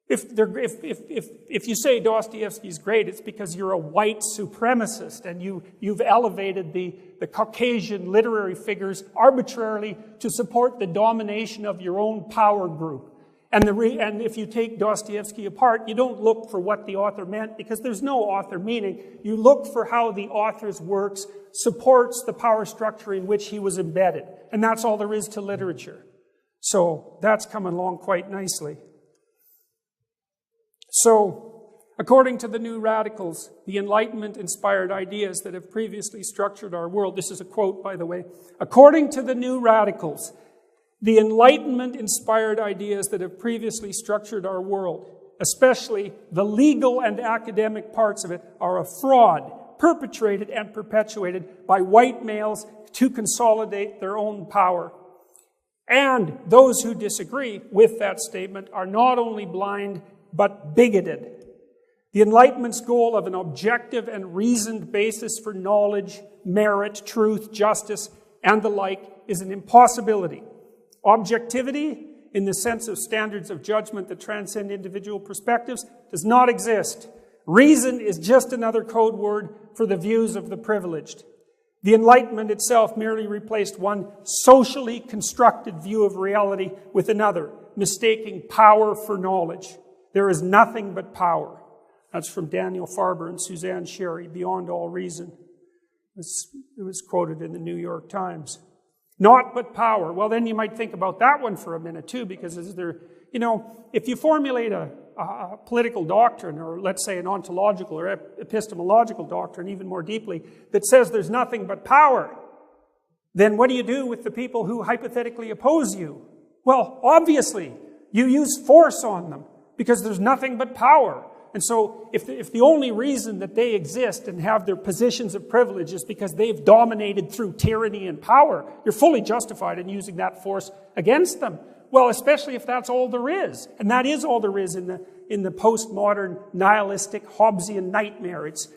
If you say Dostoevsky's great, it's because you're a white supremacist and you've elevated the Caucasian literary figures arbitrarily to support the domination of your own power group. And if you take Dostoevsky apart, you don't look for what the author meant, because there's no author meaning. You look for how the author's works supports the power structure in which he was embedded. And that's all there is to literature. So that's coming along quite nicely. So, according to the New Radicals, the Enlightenment-inspired ideas that have previously structured our world, this is a quote, by the way, according to the New Radicals, the Enlightenment-inspired ideas that have previously structured our world, especially the legal and academic parts of it, are a fraud perpetrated and perpetuated by white males to consolidate their own power. And those who disagree with that statement are not only blind, but bigoted. The Enlightenment's goal of an objective and reasoned basis for knowledge, merit, truth, justice, and the like is an impossibility. Objectivity, in the sense of standards of judgment that transcend individual perspectives, does not exist. Reason is just another code word for the views of the privileged. The Enlightenment itself merely replaced one socially constructed view of reality with another, mistaking power for knowledge. There is nothing but power. That's from Daniel Farber and Suzanne Sherry, Beyond All Reason. It was quoted in the New York Times. Not but power. Well, then you might think about that one for a minute too, because if you formulate a political doctrine, or let's say an ontological or epistemological doctrine even more deeply, that says there's nothing but power, then what do you do with the people who hypothetically oppose you? Well, obviously, you use force on them, because there's nothing but power. And so if the only reason that they exist and have their positions of privilege is because they've dominated through tyranny and power, you're fully justified in using that force against them. Well, especially if that's all there is. And that is all there is in the postmodern nihilistic Hobbesian nightmare. It's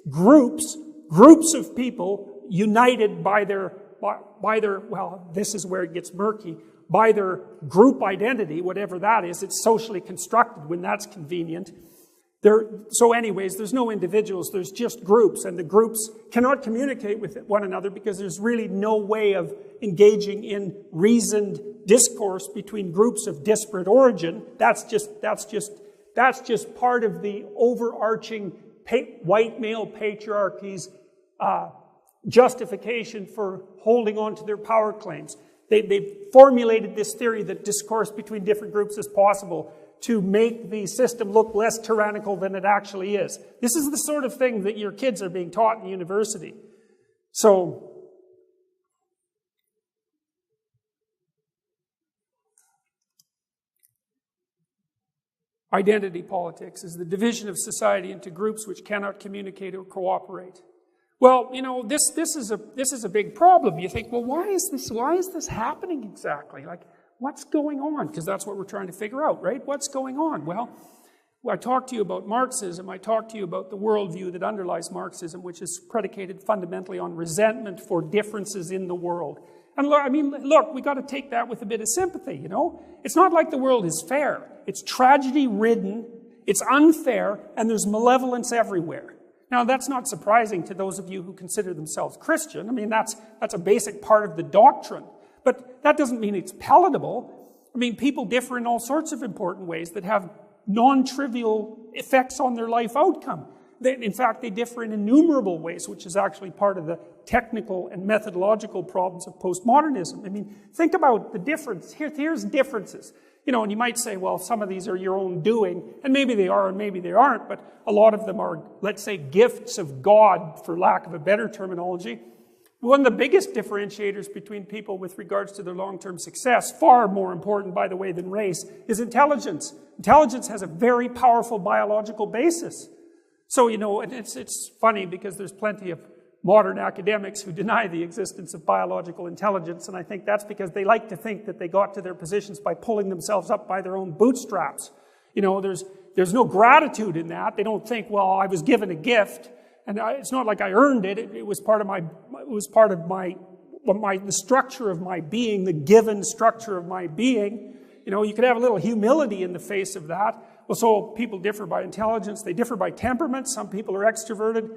groups of people united by their, well, this is where it gets murky, by their group identity, whatever that is. It's socially constructed when that's convenient. So anyways, there's no individuals, there's just groups, and the groups cannot communicate with one another because there's really no way of engaging in reasoned discourse between groups of disparate origin. That's just part of the overarching white male patriarchy's justification for holding on to their power claims. They've formulated this theory that discourse between different groups is possible to make the system look less tyrannical than it actually is. This is the sort of thing that your kids are being taught in university. So, identity politics is the division of society into groups which cannot communicate or cooperate. Well, you know, this is a big problem. You think, well, why is this happening exactly? Like, what's going on? Because that's what we're trying to figure out, right? What's going on? Well, I talked to you about Marxism. I talked to you about the worldview that underlies Marxism, which is predicated fundamentally on resentment for differences in the world. And look, we got to take that with a bit of sympathy, you know? It's not like the world is fair. It's tragedy-ridden, it's unfair, and there's malevolence everywhere. Now, that's not surprising to those of you who consider themselves Christian. I mean, that's a basic part of the doctrine. But that doesn't mean it's palatable. I mean, people differ in all sorts of important ways that have non-trivial effects on their life outcome. In fact, they differ in innumerable ways, which is actually part of the technical and methodological problems of postmodernism. I mean, think about the difference. Here's differences. You know, and you might say, well, some of these are your own doing, and maybe they are and maybe they aren't, but a lot of them are, let's say, gifts of God, for lack of a better terminology. One of the biggest differentiators between people with regards to their long-term success, far more important, by the way, than race, is intelligence. Intelligence has a very powerful biological basis. So, you know, it's funny because there's plenty of modern academics who deny the existence of biological intelligence, and I think that's because they like to think that they got to their positions by pulling themselves up by their own bootstraps. You know, there's no gratitude in that. They don't think, well, I was given a gift, and it's not like I earned it. It was part of the structure of my being, the given structure of my being. You know, you could have a little humility in the face of that. Well, so people differ by intelligence. They differ by temperament. Some people are extroverted.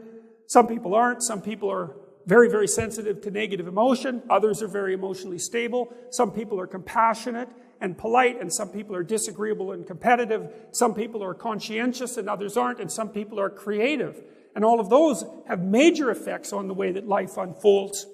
Some people aren't. Some people are very, very sensitive to negative emotion. Others are very emotionally stable. Some people are compassionate and polite, and some people are disagreeable and competitive. Some people are conscientious and others aren't, and some people are creative. And all of those have major effects on the way that life unfolds.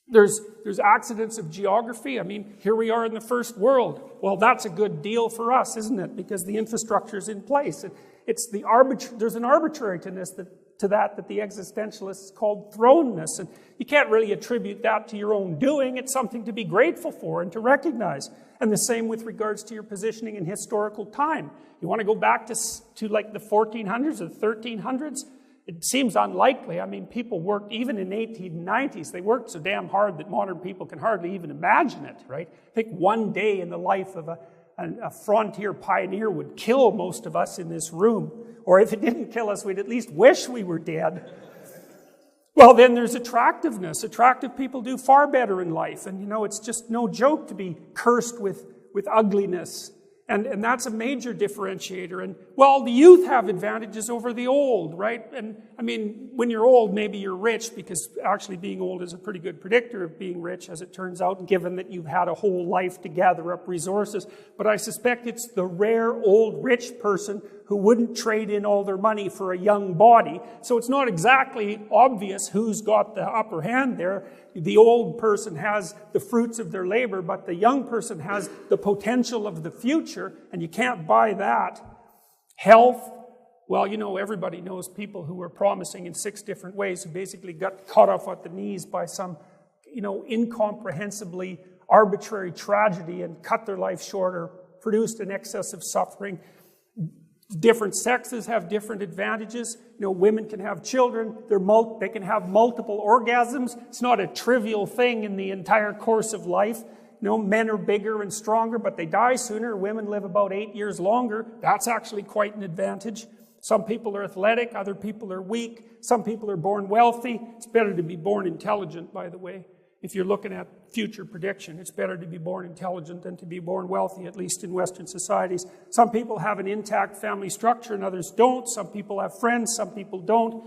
There's accidents of geography. I mean, here we are in the first world. Well, that's a good deal for us, isn't it? Because the infrastructure is in place. There's an arbitrariness to that the existentialists called thrownness. And you can't really attribute that to your own doing. It's something to be grateful for and to recognize. And the same with regards to your positioning in historical time. You want to go back to like the 1400s or the 1300s? It seems unlikely. I mean, people worked, even in the 1890s, they worked so damn hard that modern people can hardly even imagine it, right? I think one day in the life of a frontier pioneer would kill most of us in this room. Or if it didn't kill us, we'd at least wish we were dead. Well, then there's attractiveness. Attractive people do far better in life. And, you know, it's just no joke to be cursed with ugliness. And that's a major differentiator. And, well, the youth have advantages over the old, right? And, I mean, when you're old, maybe you're rich, because actually being old is a pretty good predictor of being rich, as it turns out, given that you've had a whole life to gather up resources. But I suspect it's the rare old rich person who wouldn't trade in all their money for a young body. So it's not exactly obvious who's got the upper hand there. The old person has the fruits of their labor, but the young person has the potential of the future, and you can't buy that. Health, well, you know, everybody knows people who were promising in 6 different ways who basically got cut off at the knees by some, you know, incomprehensibly arbitrary tragedy and cut their life short or produced an excess of suffering. Different sexes have different advantages. You know, women can have children. They can have multiple orgasms. It's not a trivial thing in the entire course of life. You know, men are bigger and stronger, but they die sooner. Women live about 8 years longer. That's actually quite an advantage. Some people are athletic, other people are weak. Some people are born wealthy. It's better to be born intelligent, by the way. If you're looking at future prediction, it's better to be born intelligent than to be born wealthy, at least in Western societies. Some people have an intact family structure and others don't. Some people have friends, some people don't.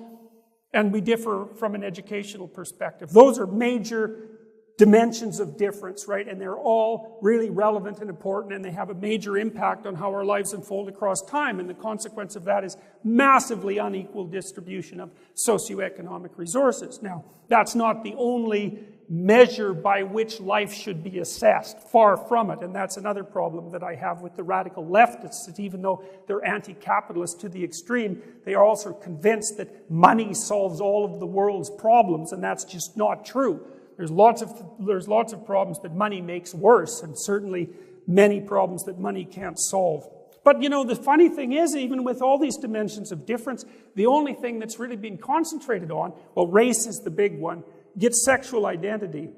And we differ from an educational perspective. Those are major dimensions of difference, right? And they're all really relevant and important, and they have a major impact on how our lives unfold across time. And the consequence of that is massively unequal distribution of socioeconomic resources. Now, that's not the only measure by which life should be assessed. Far from it. And that's another problem that I have with the radical leftists, that even though they're anti-capitalist to the extreme, they are also convinced that money solves all of the world's problems, and that's just not true. There's lots of problems that money makes worse, and certainly many problems that money can't solve. But you know, the funny thing is, even with all these dimensions of difference, the only thing that's really been concentrated on, well, race is the big one, gets sexual identity,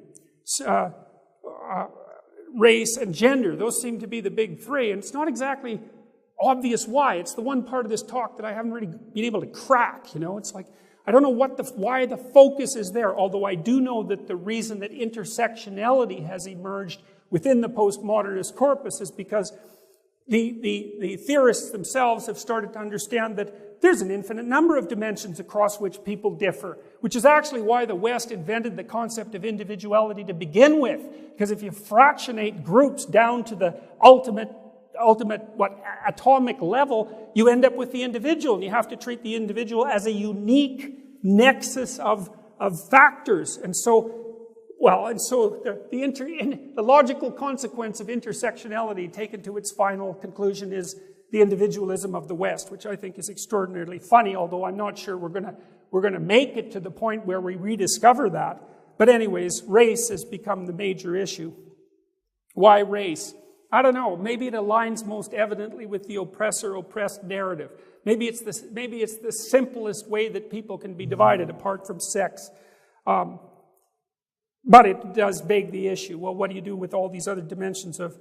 race and gender. Those seem to be the big three, and it's not exactly obvious why. It's the one part of this talk that I haven't really been able to crack, you know. It's like, I don't know why the focus is there, although I do know that the reason that intersectionality has emerged within the postmodernist corpus is because the theorists themselves have started to understand that there's an infinite number of dimensions across which people differ, which is actually why the West invented the concept of individuality to begin with. Because if you fractionate groups down to the ultimate atomic level, you end up with the individual, and you have to treat the individual as a unique nexus of factors. And so, the logical consequence of intersectionality taken to its final conclusion is the individualism of the West, which I think is extraordinarily funny, although I'm not sure we're gonna make it to the point where we rediscover that. But anyways, race has become the major issue. Why race? I don't know. Maybe it aligns most evidently with the oppressor-oppressed narrative. Maybe it's the simplest way that people can be divided apart from sex. But it does beg the issue. Well, what do you do with all these other dimensions of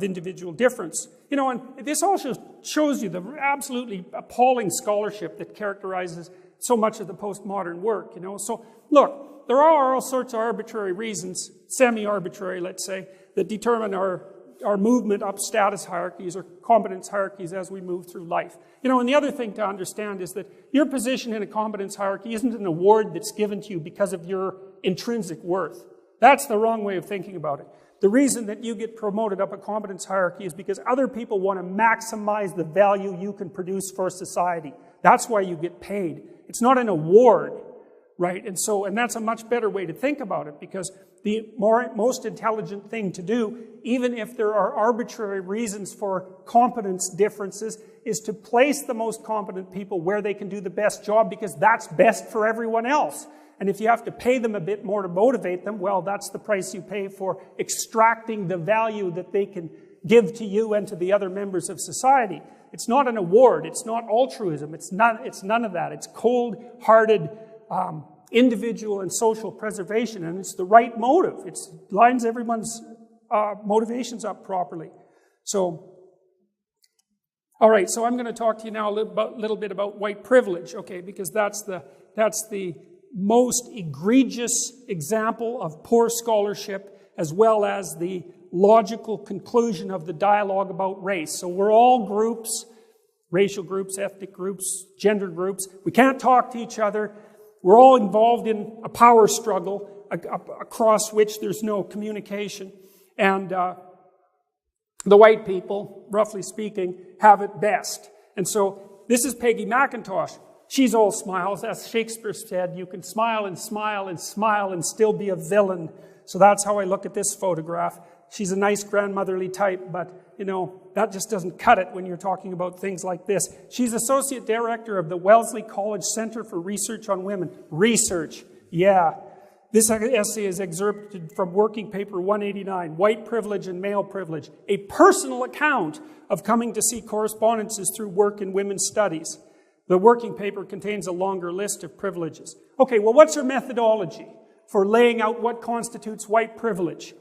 individual difference? You know, and this also shows you the absolutely appalling scholarship that characterizes so much of the postmodern work, you know. So, look, there are all sorts of arbitrary reasons, semi-arbitrary, let's say, that determine our movement up status hierarchies or competence hierarchies as we move through life. You know, and the other thing to understand is that your position in a competence hierarchy isn't an award that's given to you because of your intrinsic worth. That's the wrong way of thinking about it. The reason that you get promoted up a competence hierarchy is because other people want to maximize the value you can produce for society. That's why you get paid. It's not an award, right? And that's a much better way to think about it, because the most intelligent thing to do, even if there are arbitrary reasons for competence differences, is to place the most competent people where they can do the best job, because that's best for everyone else. And if you have to pay them a bit more to motivate them, well, that's the price you pay for extracting the value that they can give to you and to the other members of society. It's not an award. It's not altruism. It's none of that. It's cold-hearted individual and social preservation, and it's the right motive. It lines everyone's motivations up properly. So, all right, so I'm going to talk to you now a little bit about white privilege, okay, because that's the most egregious example of poor scholarship, as well as the logical conclusion of the dialogue about race. So we're all groups, racial groups, ethnic groups, gender groups. We can't talk to each other. We're all involved in a power struggle across which there's no communication. And the white people, roughly speaking, have it best. And so this is Peggy McIntosh. She's all smiles. As Shakespeare said, you can smile and smile and smile and still be a villain. So that's how I look at this photograph. She's a nice grandmotherly type, but, you know, that just doesn't cut it when you're talking about things like this. She's Associate Director of the Wellesley College Center for Research on Women. Research, yeah. This essay is excerpted from working paper 189, White Privilege and Male Privilege, a personal account of coming to see correspondences through work in women's studies. The working paper contains a longer list of privileges. Okay, well, what's her methodology for laying out what constitutes white privilege?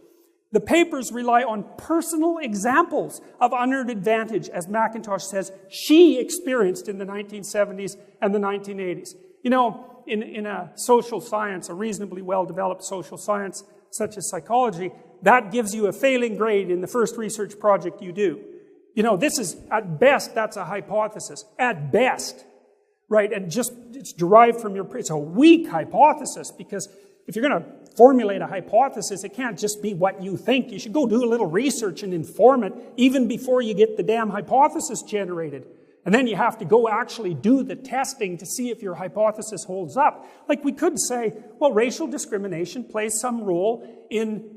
The papers rely on personal examples of unearned advantage, as McIntosh says she experienced in the 1970s and the 1980s. You know, in a social science, a reasonably well-developed social science, such as psychology, that gives you a failing grade in the first research project you do. You know, this is, at best, that's a hypothesis. At best, right? And just, it's derived from your, it's a weak hypothesis, because if you're going to formulate a hypothesis, it can't just be what you think. You should go do a little research and inform it, even before you get the damn hypothesis generated. And then you have to go actually do the testing to see if your hypothesis holds up. Like, we could say, well, racial discrimination plays some role in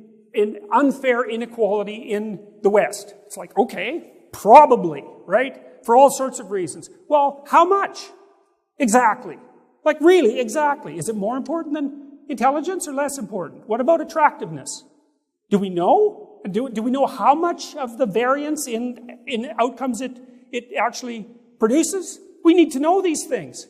unfair inequality in the West. It's like, okay, probably, right? For all sorts of reasons. Well, how much? Exactly. Like, really, exactly. Is it more important than intelligence or less important? What about attractiveness? Do we know? Do we know how much of the variance in outcomes it actually produces? We need to know these things.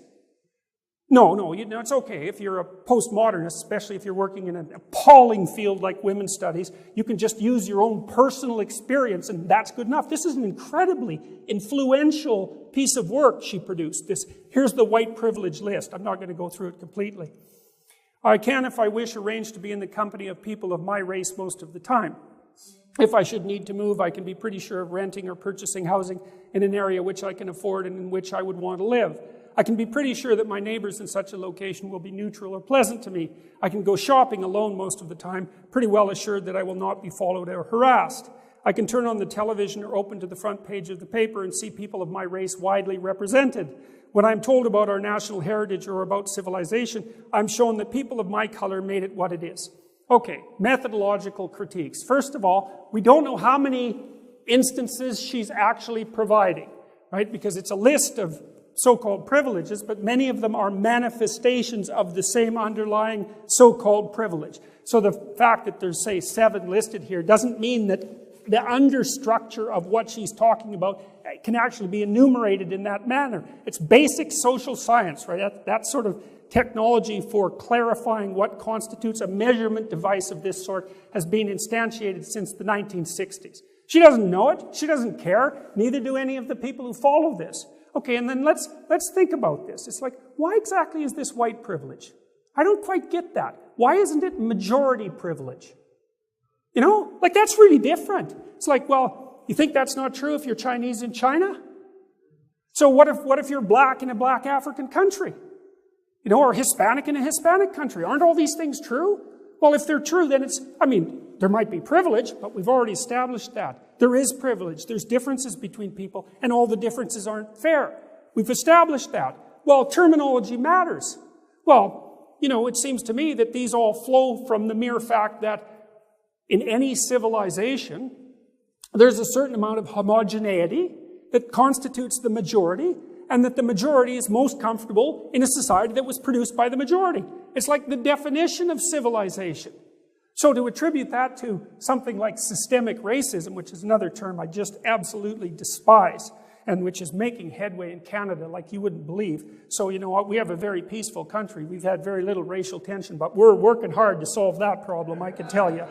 No, you know, it's okay. If you're a postmodernist, especially if you're working in an appalling field like women's studies, you can just use your own personal experience, and that's good enough. This is an incredibly influential piece of work she produced. Here's the white privilege list. I'm not going to go through it completely. I can, if I wish, arrange to be in the company of people of my race most of the time. If I should need to move, I can be pretty sure of renting or purchasing housing in an area which I can afford and in which I would want to live. I can be pretty sure that my neighbors in such a location will be neutral or pleasant to me. I can go shopping alone most of the time, pretty well assured that I will not be followed or harassed. I can turn on the television or open to the front page of the paper and see people of my race widely represented. When I'm told about our national heritage or about civilization, I'm shown that people of my color made it what it is. Okay, methodological critiques. First of all, we don't know how many instances she's actually providing, right? Because it's a list of so-called privileges, but many of them are manifestations of the same underlying so-called privilege. So the fact that there's, say, 7 listed here doesn't mean that the understructure of what she's talking about can actually be enumerated in that manner. It's basic social science, right? That sort of technology for clarifying what constitutes a measurement device of this sort has been instantiated since the 1960s. She doesn't know it. She doesn't care. Neither do any of the people who follow this. Okay, and then let's think about this. It's like, why exactly is this white privilege? I don't quite get that. Why isn't it majority privilege? You know, like, that's really different. It's like, well, you think that's not true if you're Chinese in China? So what if you're black in a black African country? You know, or Hispanic in a Hispanic country? Aren't all these things true? Well, if they're true, then it's, I mean, there might be privilege, but we've already established that. There is privilege. There's differences between people, and all the differences aren't fair. We've established that. Well, terminology matters. Well, you know, it seems to me that these all flow from the mere fact that in any civilization, there's a certain amount of homogeneity that constitutes the majority, and that the majority is most comfortable in a society that was produced by the majority. It's like the definition of civilization. So to attribute that to something like systemic racism, which is another term I just absolutely despise, and which is making headway in Canada like you wouldn't believe. So, you know what, we have a very peaceful country. We've had very little racial tension, but we're working hard to solve that problem, I can tell you.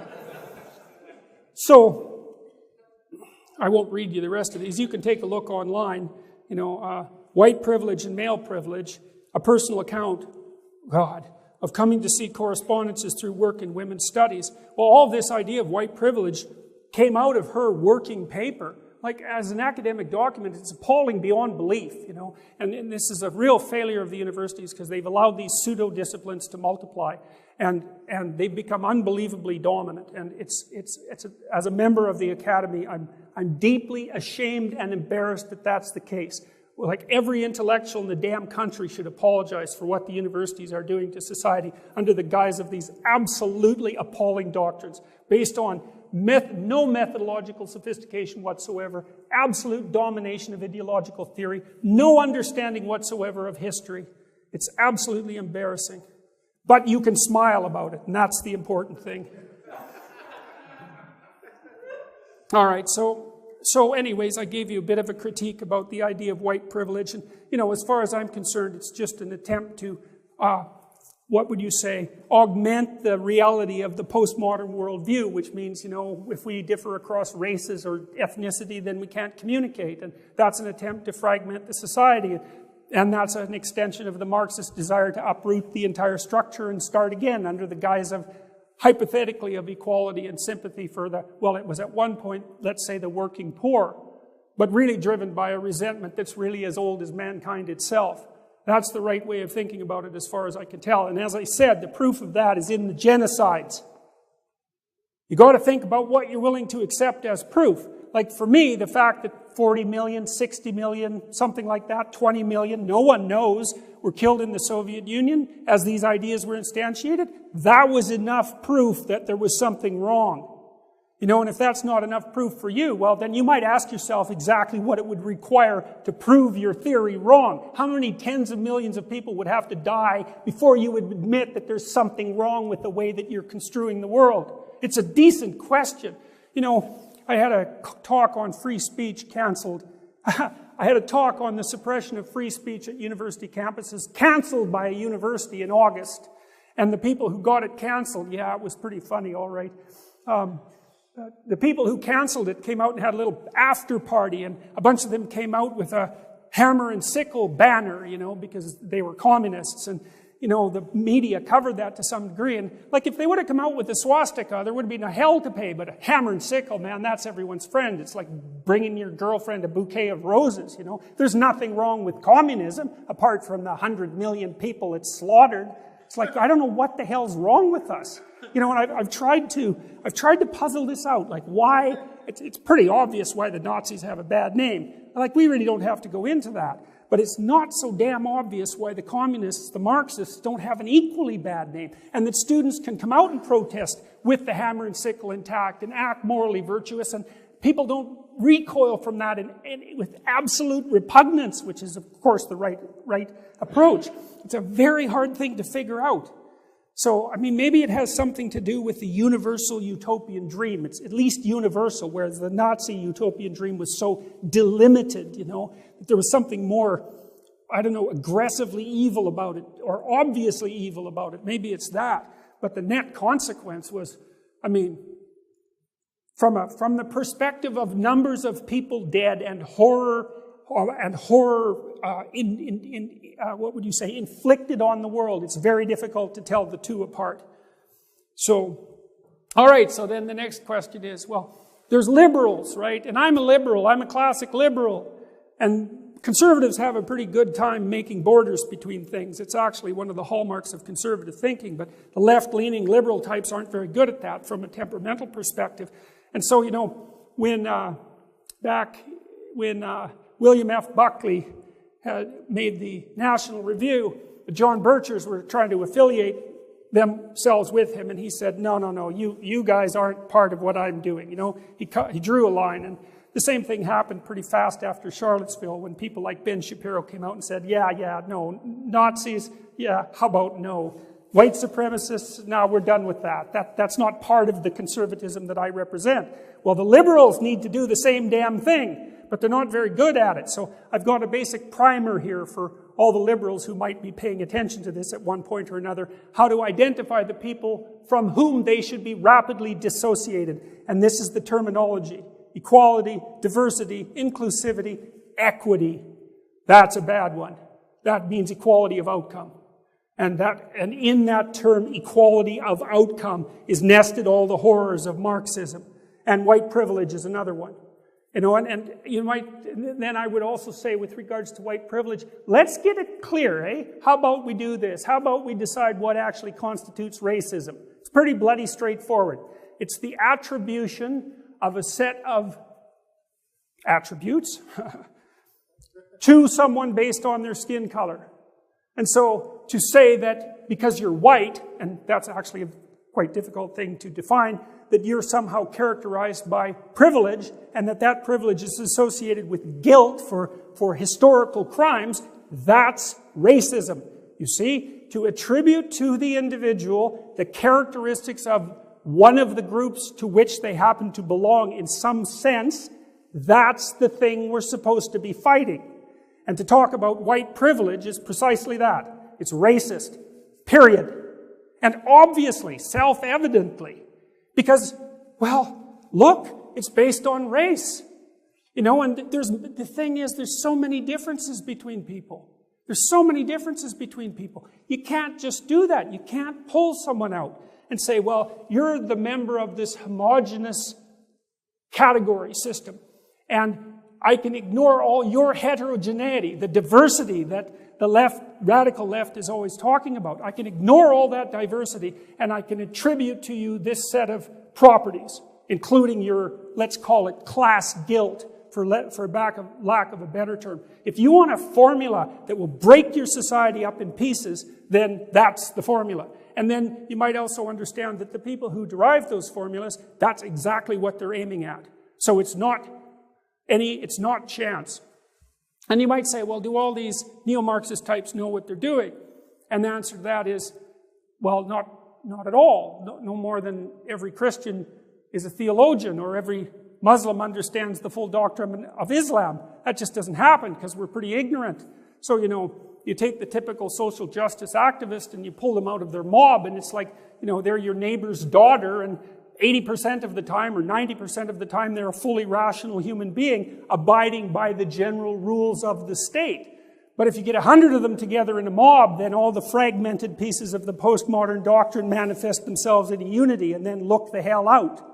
So, I won't read you the rest of these. You can take a look online, you know, white privilege and male privilege, a personal account, God, of coming to see correspondences through work in women's studies. Well, all this idea of white privilege came out of her working paper. Like, as an academic document, it's appalling beyond belief, you know. And this is a real failure of the universities because they've allowed these pseudo-disciplines to multiply. And they've become unbelievably dominant. And as a member of the academy, I'm deeply ashamed and embarrassed that that's the case. Well, like, every intellectual in the damn country should apologize for what the universities are doing to society under the guise of these absolutely appalling doctrines based on no methodological sophistication whatsoever, absolute domination of ideological theory, no understanding whatsoever of history. It's absolutely embarrassing. But you can smile about it, and that's the important thing. All right, so anyways, I gave you a bit of a critique about the idea of white privilege. And, as far as I'm concerned, it's just an attempt to, what would you say, augment the reality of the postmodern worldview, which means, if we differ across races or ethnicity, then we can't communicate. And that's an attempt to fragment the society. And that's an extension of the Marxist desire to uproot the entire structure and start again under the guise of, hypothetically, of equality and sympathy for it was at one point, let's say, the working poor, but really driven by a resentment that's really as old as mankind itself. That's the right way of thinking about it as far as I can tell. And as I said, the proof of that is in the genocides. You got to think about what you're willing to accept as proof. Like for me, the fact that 40 million, 60 million, something like that, 20 million, no one knows, were killed in the Soviet Union as these ideas were instantiated, that was enough proof that there was something wrong. And if that's not enough proof for you, well, then you might ask yourself exactly what it would require to prove your theory wrong. How many tens of millions of people would have to die before you would admit that there's something wrong with the way that you're construing the world? It's a decent question. I had a talk on free speech canceled. I had a talk on the suppression of free speech at university campuses canceled by a university in August. And the people who got it canceled, yeah, it was pretty funny, all right. The people who canceled it came out and had a little after party, and a bunch of them came out with a hammer and sickle banner, because they were communists. And, the media covered that to some degree. And, if they would have come out with a swastika, there would have been a hell to pay. But a hammer and sickle, man, that's everyone's friend. It's like bringing your girlfriend a bouquet of roses, There's nothing wrong with communism, apart from the 100 million people it slaughtered. It's like, I don't know what the hell's wrong with us. And I've tried to puzzle this out. Why? It's pretty obvious why the Nazis have a bad name. We really don't have to go into that. But it's not so damn obvious why the communists, the Marxists, don't have an equally bad name. And that students can come out and protest with the hammer and sickle intact and act morally virtuous. And people don't recoil from that and with absolute repugnance, which is, of course, the right approach. It's a very hard thing to figure out. So, maybe it has something to do with the universal utopian dream. It's at least universal, whereas the Nazi utopian dream was so delimited, that there was something more, aggressively evil about it, or obviously evil about it. Maybe it's that. But the net consequence was, from the perspective of numbers of people dead and horror, inflicted on the world. It's very difficult to tell the two apart. So, all right, so then the next question is, well, there's liberals, right? And I'm a liberal. I'm a classic liberal. And conservatives have a pretty good time making borders between things. It's actually one of the hallmarks of conservative thinking, but the left-leaning liberal types aren't very good at that from a temperamental perspective. And so, when William F. Buckley had made the National Review, the John Birchers were trying to affiliate themselves with him, and he said, no, you guys aren't part of what I'm doing. He drew a line, and the same thing happened pretty fast after Charlottesville when people like Ben Shapiro came out and said, no, Nazis, how about no? White supremacists, no, we're done with that. That's not part of the conservatism that I represent. Well, the liberals need to do the same damn thing, but they're not very good at it. So I've got a basic primer here for all the liberals who might be paying attention to this at one point or another, how to identify the people from whom they should be rapidly dissociated. And this is the terminology: equality, diversity, inclusivity, equity. That's a bad one. That means equality of outcome. And in that term, equality of outcome, is nested all the horrors of Marxism. And white privilege is another one. And you might, then I would also say with regards to white privilege, let's get it clear, eh? How about we do this? How about we decide what actually constitutes racism? It's pretty bloody straightforward. It's the attribution of a set of attributes to someone based on their skin color. And so to say that because you're white, and that's actually a quite difficult thing to define, that you're somehow characterized by privilege, and that privilege is associated with guilt for historical crimes, that's racism. You see, to attribute to the individual the characteristics of one of the groups to which they happen to belong in some sense, that's the thing we're supposed to be fighting. And to talk about white privilege is precisely that. It's racist. Period. And obviously, self-evidently, because, well, look, it's based on race. You know, and the thing is, there's so many differences between people. There's so many differences between people. You can't just do that. You can't pull someone out and say, well, you're the member of this homogeneous category system, and I can ignore all your heterogeneity, the diversity that the left, radical left, is always talking about. I can ignore all that diversity, and I can attribute to you this set of properties, including your, let's call it, class guilt, for lack of a better term. If you want a formula that will break your society up in pieces, then that's the formula. And then you might also understand that the people who derive those formulas, that's exactly what they're aiming at. So it's not chance. And you might say, well, do all these neo-Marxist types know what they're doing? And the answer to that is, well, not at all. No more than every Christian is a theologian, or every Muslim understands the full doctrine of Islam. That just doesn't happen because we're pretty ignorant. So, you know, you take the typical social justice activist and you pull them out of their mob, and it's like, you know, they're your neighbor's daughter, and 80% of the time or 90% of the time they're a fully rational human being abiding by the general rules of the state. But if you get 100 of them together in a mob, then all the fragmented pieces of the postmodern doctrine manifest themselves in a unity and then look the hell out.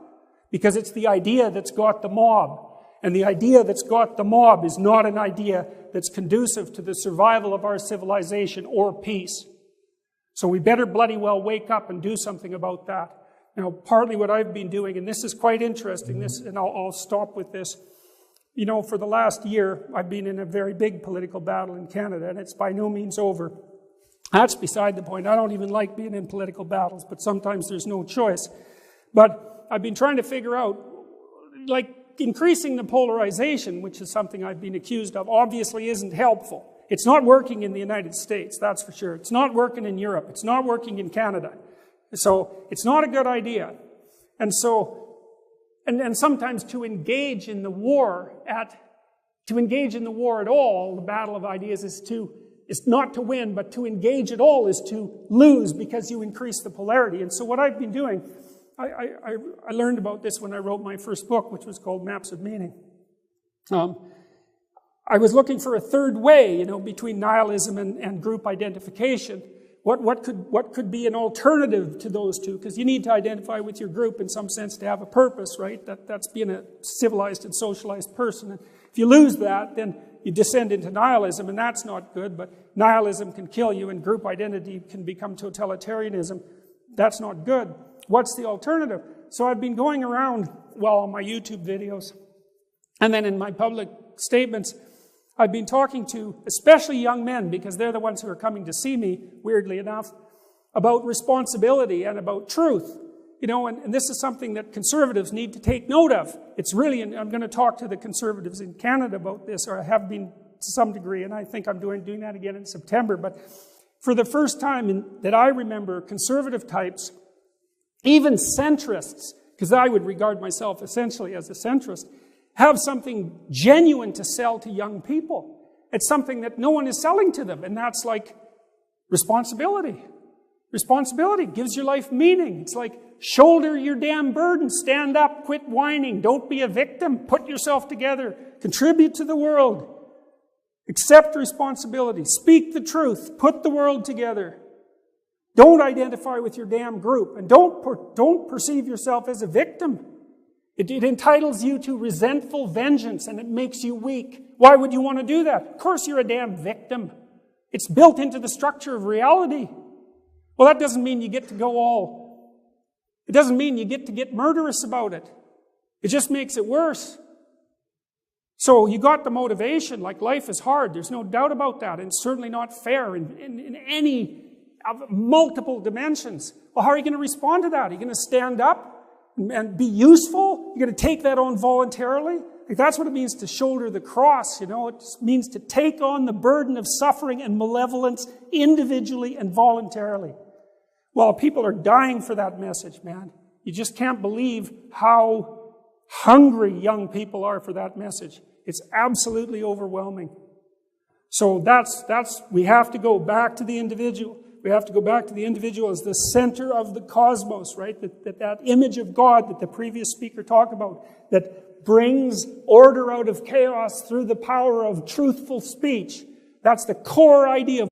Because it's the idea that's got the mob. And the idea that's got the mob is not an idea that's conducive to the survival of our civilization or peace. So we better bloody well wake up and do something about that. Now, partly what I've been doing, and this is quite interesting, and I'll stop with this. You know, for the last year, I've been in a very big political battle in Canada, and it's by no means over. That's beside the point. I don't even like being in political battles, but sometimes there's no choice. But I've been trying to figure out, like, increasing the polarization, which is something I've been accused of, obviously isn't helpful. It's not working in the United States, that's for sure. It's not working in Europe. It's not working in Canada. So it's not a good idea. And so, and sometimes to engage in the war at all, the battle of ideas is not to win, but to engage at all is to lose, because you increase the polarity. And so what I've been doing, I learned about this when I wrote my first book, which was called Maps of Meaning. I was looking for a third way, you know, between nihilism and group identification. What could be an alternative to those two? Because you need to identify with your group in some sense to have a purpose, right? That's being a civilized and socialized person. And if you lose that, then you descend into nihilism, and that's not good. But nihilism can kill you, and group identity can become totalitarianism. That's not good. What's the alternative? So I've been going around, well, on my YouTube videos, and then in my public statements, I've been talking to especially young men, because they're the ones who are coming to see me, weirdly enough, about responsibility and about truth. You know, and this is something that conservatives need to take note of. It's really, and I'm going to talk to the conservatives in Canada about this, or I have been to some degree, and I think I'm doing that again in September. But for the first time that I remember, conservative types, even centrists, because I would regard myself essentially as a centrist, have something genuine to sell to young people. It's something that no one is selling to them, and that's like responsibility. Responsibility gives your life meaning. It's like, shoulder your damn burden, stand up, quit whining, don't be a victim, put yourself together, contribute to the world, accept responsibility, speak the truth, put the world together. Don't identify with your damn group, and don't perceive yourself as a victim. It entitles you to resentful vengeance, and it makes you weak. Why would you want to do that? Of course you're a damn victim. It's built into the structure of reality. Well, that doesn't mean you get to it doesn't mean you get to get murderous about it. It just makes it worse. So you got the motivation, like life is hard, there's no doubt about that, and it's certainly not fair in any of multiple dimensions. Well, how are you going to respond to that? Are you going to stand up and be useful? You're going to take that on voluntarily? Like, that's what it means to shoulder the cross, you know. It just means to take on the burden of suffering and malevolence individually and voluntarily. Well, people are dying for that message, man. You just can't believe how hungry young people are for that message. It's absolutely overwhelming. So we have to go back to the individual. We have to go back to the individual as the center of the cosmos, right? That image of God that the previous speaker talked about, that brings order out of chaos through the power of truthful speech. That's the core idea of